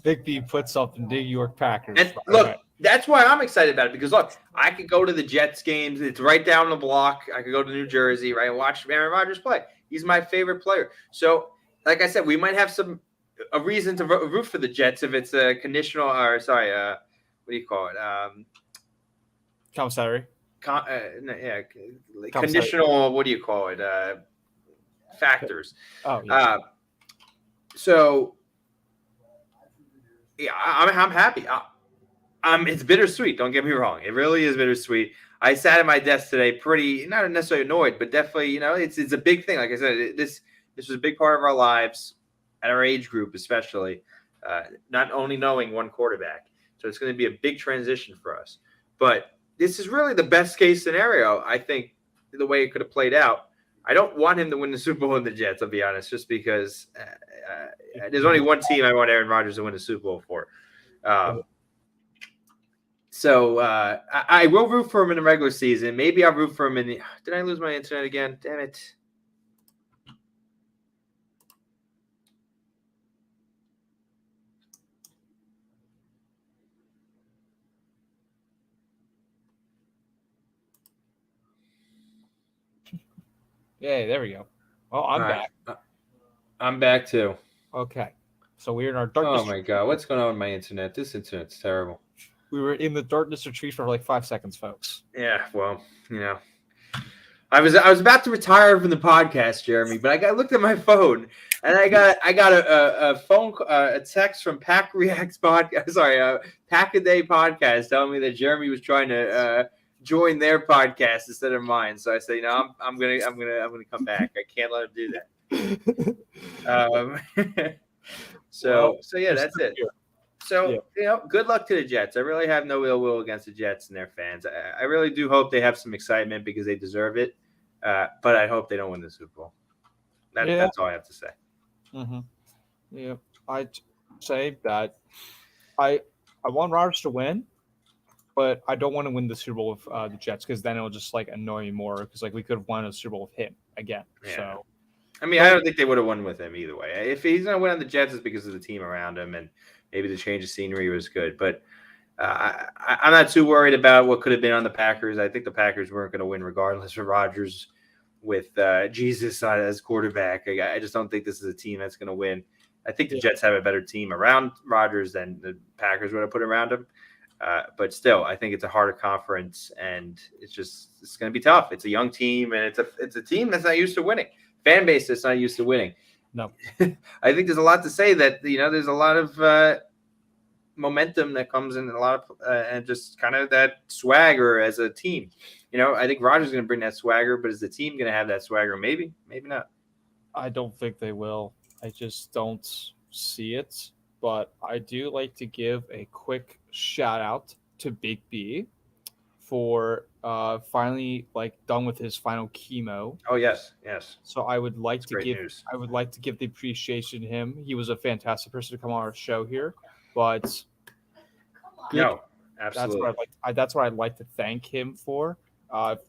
Big B puts up the New York Packers. And look, that's why I'm excited about it. Because, look, I could go to the Jets games. It's right down the block. I could go to New Jersey, right, and watch Aaron Rodgers play. He's my favorite player. So, like I said, we might have a reason to root for the Jets if it's a conditional – what do you call it? Commissary. Conditional. What do you call it? Factors. Oh, yeah. So, yeah, I'm happy. It's bittersweet. Don't get me wrong. It really is bittersweet. I sat at my desk today, pretty not necessarily annoyed, but definitely, it's a big thing. Like I said, this was a big part of our lives at our age group, especially. Not only knowing one quarterback, so it's going to be a big transition for us, but. This is really the best case scenario, I think, the way it could have played out. I don't want him to win the Super Bowl in the Jets, I'll be honest, just because there's only one team I want Aaron Rodgers to win the Super Bowl for. So I will root for him in the regular season. Maybe I'll root for him in the – did I lose my internet again? Damn it. Yeah, there we go. Oh, I'm back. I'm back too. Okay. So we're in our darkness. Oh my God. What's going on with my internet? This internet's terrible. We were in the darkness retreat for like 5 seconds, folks. Yeah, well, I was about to retire from the podcast, Jeremy, but I looked at my phone and I got a text from PackReacts podcast. Sorry, Pack a Day podcast telling me that Jeremy was trying to join their podcast instead of mine. So I said, I'm gonna come back. I can't let him do that. So yeah, that's it. So good luck to the Jets. I really have no ill will against the Jets and their fans. I really do hope they have some excitement because they deserve it. But I hope they don't win the Super Bowl. That's all I have to say. Mm-hmm. Yeah, I'd say that I want Rodgers to win. But I don't want to win the Super Bowl with the Jets because then it'll just annoy me more because we could have won a Super Bowl with him again. Yeah. So, I don't think they would have won with him either way. If he's going to win on the Jets, it's because of the team around him and maybe the change of scenery was good. But I'm not too worried about what could have been on the Packers. I think the Packers weren't going to win regardless of Rodgers with Jesus as quarterback. I just don't think this is a team that's going to win. I think the Jets have a better team around Rodgers than the Packers would have put around him. But still, I think it's a harder conference, and it's going to be tough. It's a young team, and it's a team that's not used to winning. Fan base that's not used to winning. No, I think there's a lot to say that there's a lot of momentum that comes in, a lot of and just kind of that swagger as a team. I think Rodgers is going to bring that swagger, but is the team going to have that swagger? Maybe not. I don't think they will. I just don't see it. But I do like to give a quick shout out to Big B for finally done with his final chemo. Oh yes. So I would like That's to great give news. I would like to give the appreciation to him. He was a fantastic person to come on our show here. But good. No, absolutely. That's what I'd like to thank him for.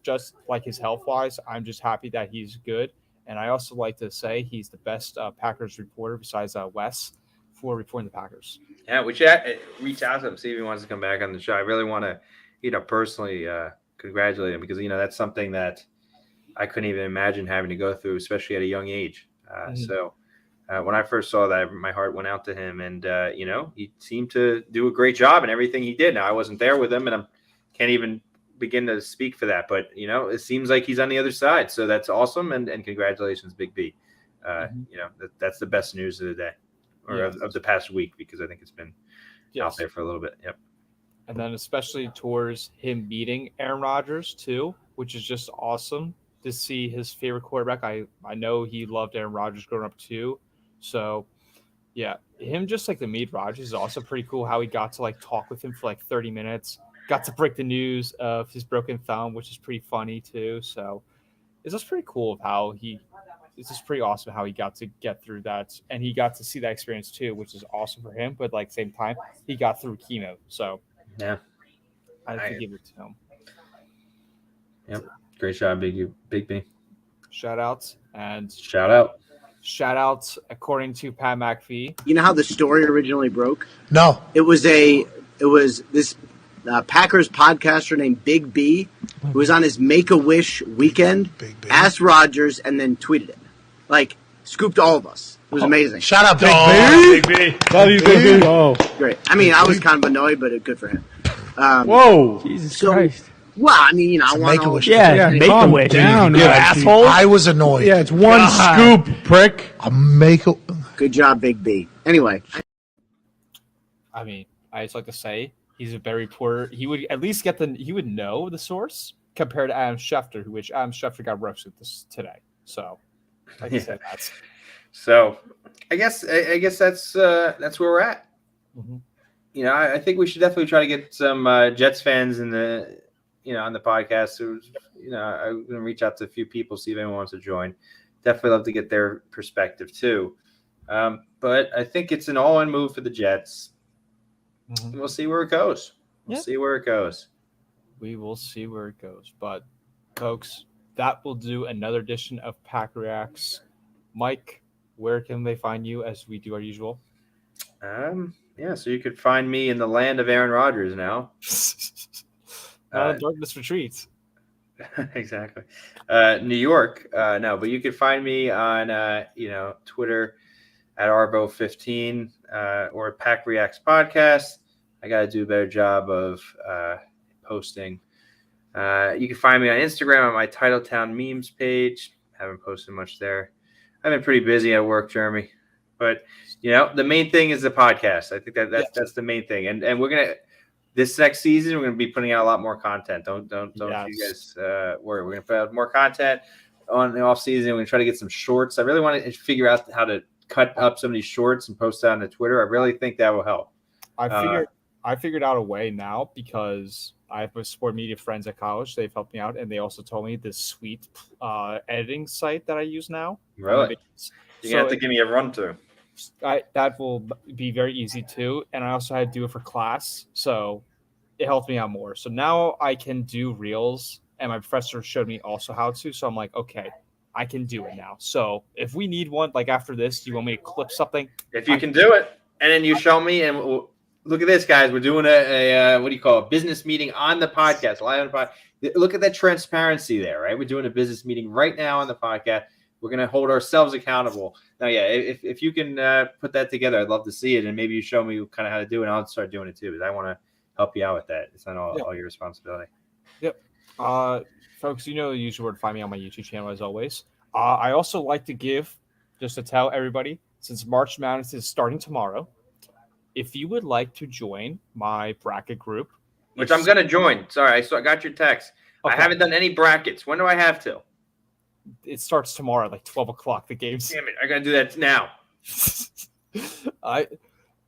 Just like his health wise, I'm just happy that he's good. And I also like to say he's the best Packers reporter besides Wes for reporting the Packers. Yeah, we should reach out to him, see if he wants to come back on the show. I really want to, personally congratulate him because, that's something that I couldn't even imagine having to go through, especially at a young age. So when I first saw that, my heart went out to him. And, he seemed to do a great job in everything he did. Now, I wasn't there with him, and I can't even begin to speak for that. But, it seems like he's on the other side. So that's awesome. And congratulations, Big B. That's the best news of the day. Or of the past week, because I think it's been out there for a little bit. Yep. And then especially towards him beating Aaron Rodgers too, which is just awesome to see his favorite quarterback. I know he loved Aaron Rodgers growing up too. So yeah, him just to meet Rodgers is also pretty cool how he got to talk with him for 30 minutes, got to break the news of his broken thumb, which is pretty funny too. So it's just pretty cool of how it's just pretty awesome how he got to get through that, and he got to see that experience too, which is awesome for him. But at the same time, he got through chemo, so yeah, I have to give it to him. Yep, great job, Big B. Shout out. According to Pat McAfee. You know how the story originally broke? No. It was this Packers podcaster named Big B who was on his Make-A-Wish weekend, asked Rodgers, and then tweeted it. Scooped all of us. It was amazing. Shout out, Big B. Big B. Love you, Big B. Oh. Great. I mean, I was kind of annoyed, but good for him. Whoa. Jesus Christ. Well, I mean, I want Make-A-Wish. Yeah, Make-A-Wish. Down, you assholes. I was annoyed. Yeah, it's one scoop, prick. A make-a. Good job, Big B. Anyway. I mean, I just like to say he's a very reporter. He would at least he would know the source compared to Adam Schefter, which Adam Schefter got roasted today. So, like I said, that's. So, I guess that's where we're at. Mm-hmm. I think we should definitely try to get some Jets fans in the, on the podcast. So, I'm going to reach out to a few people, see if anyone wants to join. Definitely love to get their perspective too. But I think it's an all-in move for the Jets. Mm-hmm. We'll see where it goes. We will see where it goes. But, folks, that will do another edition of PackReacts. Mike, where can they find you as we do our usual? So you could find me in the land of Aaron Rodgers now. Darkness retreats. Exactly. New York. No, but you could find me on Twitter at Arbo15 or PackReacts Podcast. I got to do a better job of posting. You can find me on Instagram on my Titletown memes page. Haven't posted much there. I've been pretty busy at work, Jeremy. But the main thing is the podcast. I think that's the main thing. And we're gonna this next season we're gonna be putting out a lot more content. Don't you guys worry. We're gonna put out more content on the off season. We're gonna try to get some shorts. I really want to figure out how to cut up some of these shorts and post that on the Twitter. I really think that will help. I figured out a way now because I have sport media friends at college. They've helped me out, and they also told me this sweet editing site that I use now. Really? You're gonna have to give me a run through. That will be very easy too, and I also had to do it for class, so it helped me out more. So now I can do reels, and my professor showed me also how to. So I'm like, okay, I can do it now. So if we need one, after this, do you want me to clip something? If you can do it, and then you show me, and Look at this, guys. We're doing a what do you call it? Business meeting on the podcast, live on the podcast. Look at that transparency there, right? We're doing a business meeting right now on the podcast. We're going to hold ourselves accountable. Now, yeah, if you can put that together, I'd love to see it, and maybe you show me kind of how to do it, and I'll start doing it too, because I want to help you out with that. It's not all your responsibility. Yep. Folks, you know the usual where to find me on my YouTube channel as always. I also like to give, just to tell everybody, since March Madness is starting tomorrow, if you would like to join my bracket group, which I'm going to join. Sorry, I got your text. Okay. I haven't done any brackets. When do I have to? It starts tomorrow, like 12 o'clock. The game's. Damn it! I got to do that now. I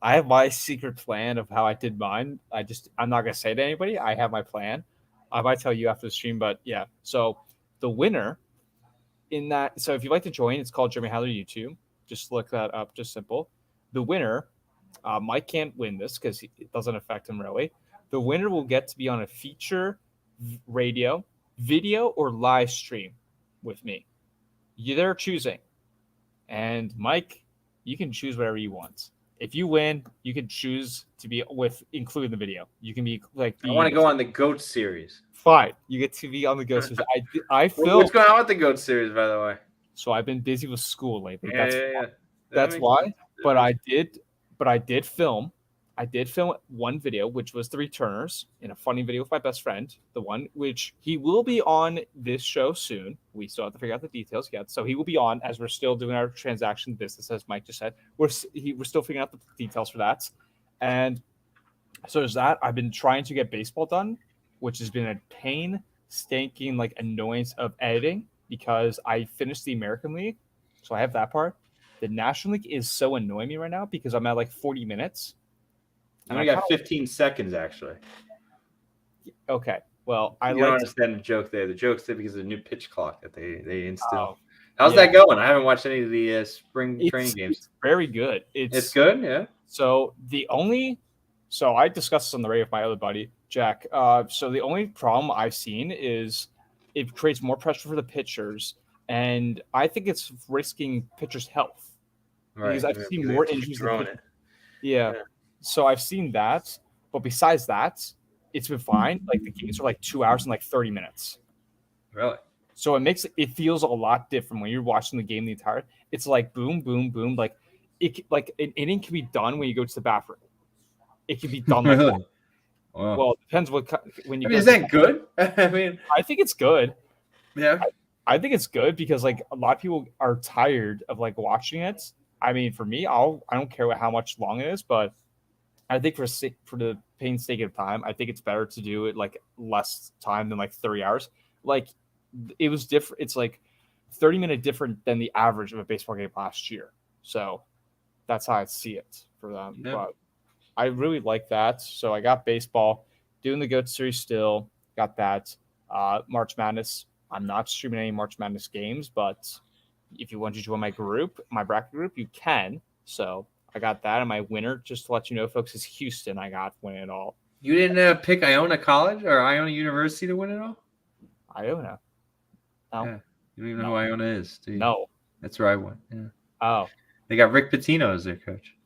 have my secret plan of how I did mine. I'm not gonna say to anybody. I have my plan. I might tell you after the stream, but yeah. So the winner in that. So if you'd like to join, it's called Jeremy Haller YouTube. Just look that up. Just simple. The winner. Mike can't win this because it doesn't affect him really. The winner will get to be on a feature radio, video, or live stream with me. They're choosing. And Mike, you can choose whatever you want. If you win, you can choose to be with including the video. You can be like. I want to go on the GOAT series. Fine, you get to be on the GOAT series. I feel. What's going on with the GOAT series, by the way? So I've been busy with school lately. Yeah. That's why. Sense. But I did film. I did film one video, which was the returners in a funny video with my best friend. The one which he will be on this show soon. We still have to figure out the details yet. So he will be on as we're still doing our transaction business, as Mike just said. We're still figuring out the details for that. And so there's that. I've been trying to get baseball done, which has been a painstaking annoyance of editing because I finished the American League. So I have that part. The National League is so annoying me right now because I'm at 40 minutes. And I got 15 seconds, actually. Okay. Well, I don't understand the joke there. The joke's there because of the new pitch clock that they instilled. Oh, how's that going? I haven't watched any of the spring training games. It's very good. It's good, yeah. So I discussed this on the radio with my other buddy, Jack. So the only problem I've seen is it creates more pressure for the pitchers, and I think it's risking pitchers' health. Right. Because I've seen more injuries. Yeah. So I've seen that, but besides that, it's been fine. The games are 2 hours and 30 minutes. Really? So it feels a lot different when you're watching the game the entire. It's boom, boom, boom. An inning can be done when you go to the bathroom. It can be done like that. Wow. Well, it depends when you. Is that good? I mean, I think it's good. Yeah. I think it's good because a lot of people are tired of watching it. I mean, for me, I don't care how much long it is, but I think for the painstaking of time, I think it's better to do it less time than 30 hours. It was different. It's 30-minute different than the average of a baseball game last year. So that's how I see it for them. Yeah. But I really like that. So I got baseball, doing the GOAT series still, got that. March Madness. I'm not streaming any March Madness games, but if you want to join my bracket group, you can. So I got that, and my winner, just to let you know, folks, is Houston. I got winning it all. You didn't pick Iona College or Iona University to win it all? Iona. No. Yeah. You don't even know who Iona is, do you? No. That's where I went. Yeah. Oh. They got Rick Pitino as their coach.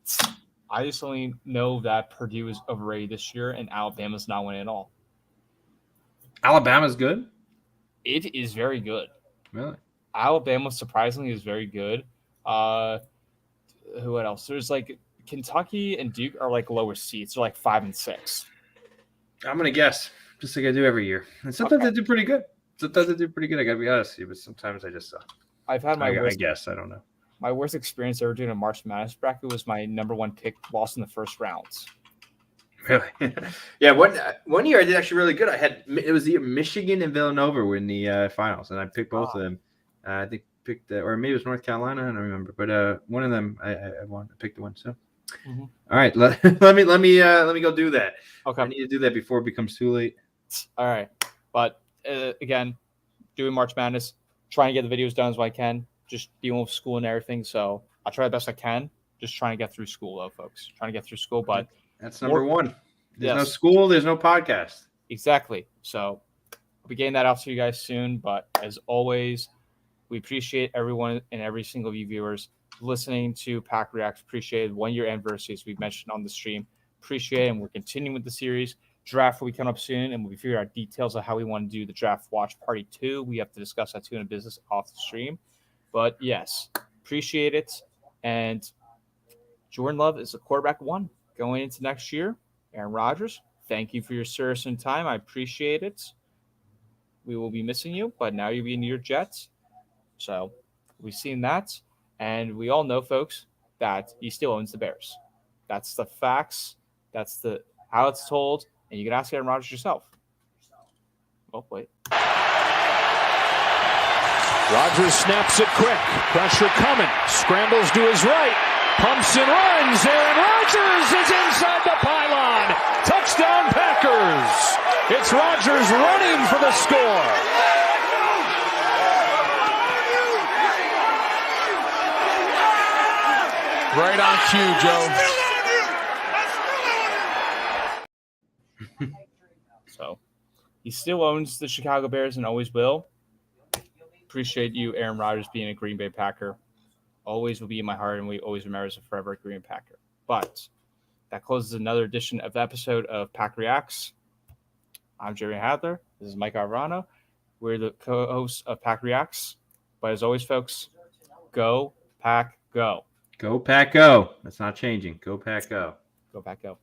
I just only know that Purdue is overrated this year, and Alabama's not winning at all. Alabama's good? It is very good. Really? Alabama, surprisingly, is very good. Who else? There's Kentucky and Duke are lower seeds. They're 5 and 6. I'm gonna guess, just like I do every year. And sometimes they do pretty good. I gotta be honest with you, but sometimes I just suck. I've had my worst. I guess I don't know. My worst experience ever doing a March Madness bracket was my number one pick lost in the first rounds. Really? Yeah. One year I did actually really good. It was the year Michigan and Villanova were in the finals, and I picked both of them. I think or maybe it was North Carolina. I don't remember, but one of them I won. I picked the one. So, All right, let me go do that. Okay, I need to do that before it becomes too late. All right, but again, doing March Madness, trying to get the videos done as I can. Just dealing with school and everything. So I'll try the best I can. Just trying to get through school, though, folks. Trying to get through school, but that's number one. There's no school. There's no podcast. Exactly. So I'll be getting that out to you guys soon. But as always, we appreciate everyone and every single of you viewers listening to PackReacts. Appreciate 1 year anniversary, as we mentioned on the stream. Appreciate it. And we're continuing with the series. Draft will be coming up soon, and we'll be figuring out details of how we want to do the draft watch party 2. We have to discuss that too in a business off the stream. But yes, appreciate it. And Jordan Love is the quarterback 1 going into next year. Aaron Rodgers, thank you for your service and time. I appreciate it. We will be missing you, but now you'll be in your Jets. So we've seen that. And we all know, folks, that he still owns the Bears. That's the facts. That's the how it's told. And you can ask Aaron Rodgers yourself. Oh, wait. Rodgers snaps it quick. Pressure coming. Scrambles to his right. Pumps and runs. Aaron Rodgers is inside the pylon. Touchdown Packers. It's Rodgers running for the score. Right on cue, Joe. So he still owns the Chicago Bears and always will. Appreciate you, Aaron Rodgers, being a Green Bay Packer. Always will be in my heart, and we always remember as a forever Green Bay Packer. But that closes another edition of the episode of PackReacts. I'm Jerry Hadler. This is Mike Arvano. We're the co-hosts of PackReacts. But as always, folks, go Pack Go. Go Pack Go. That's not changing. Go Pack Go. Go Pack Go.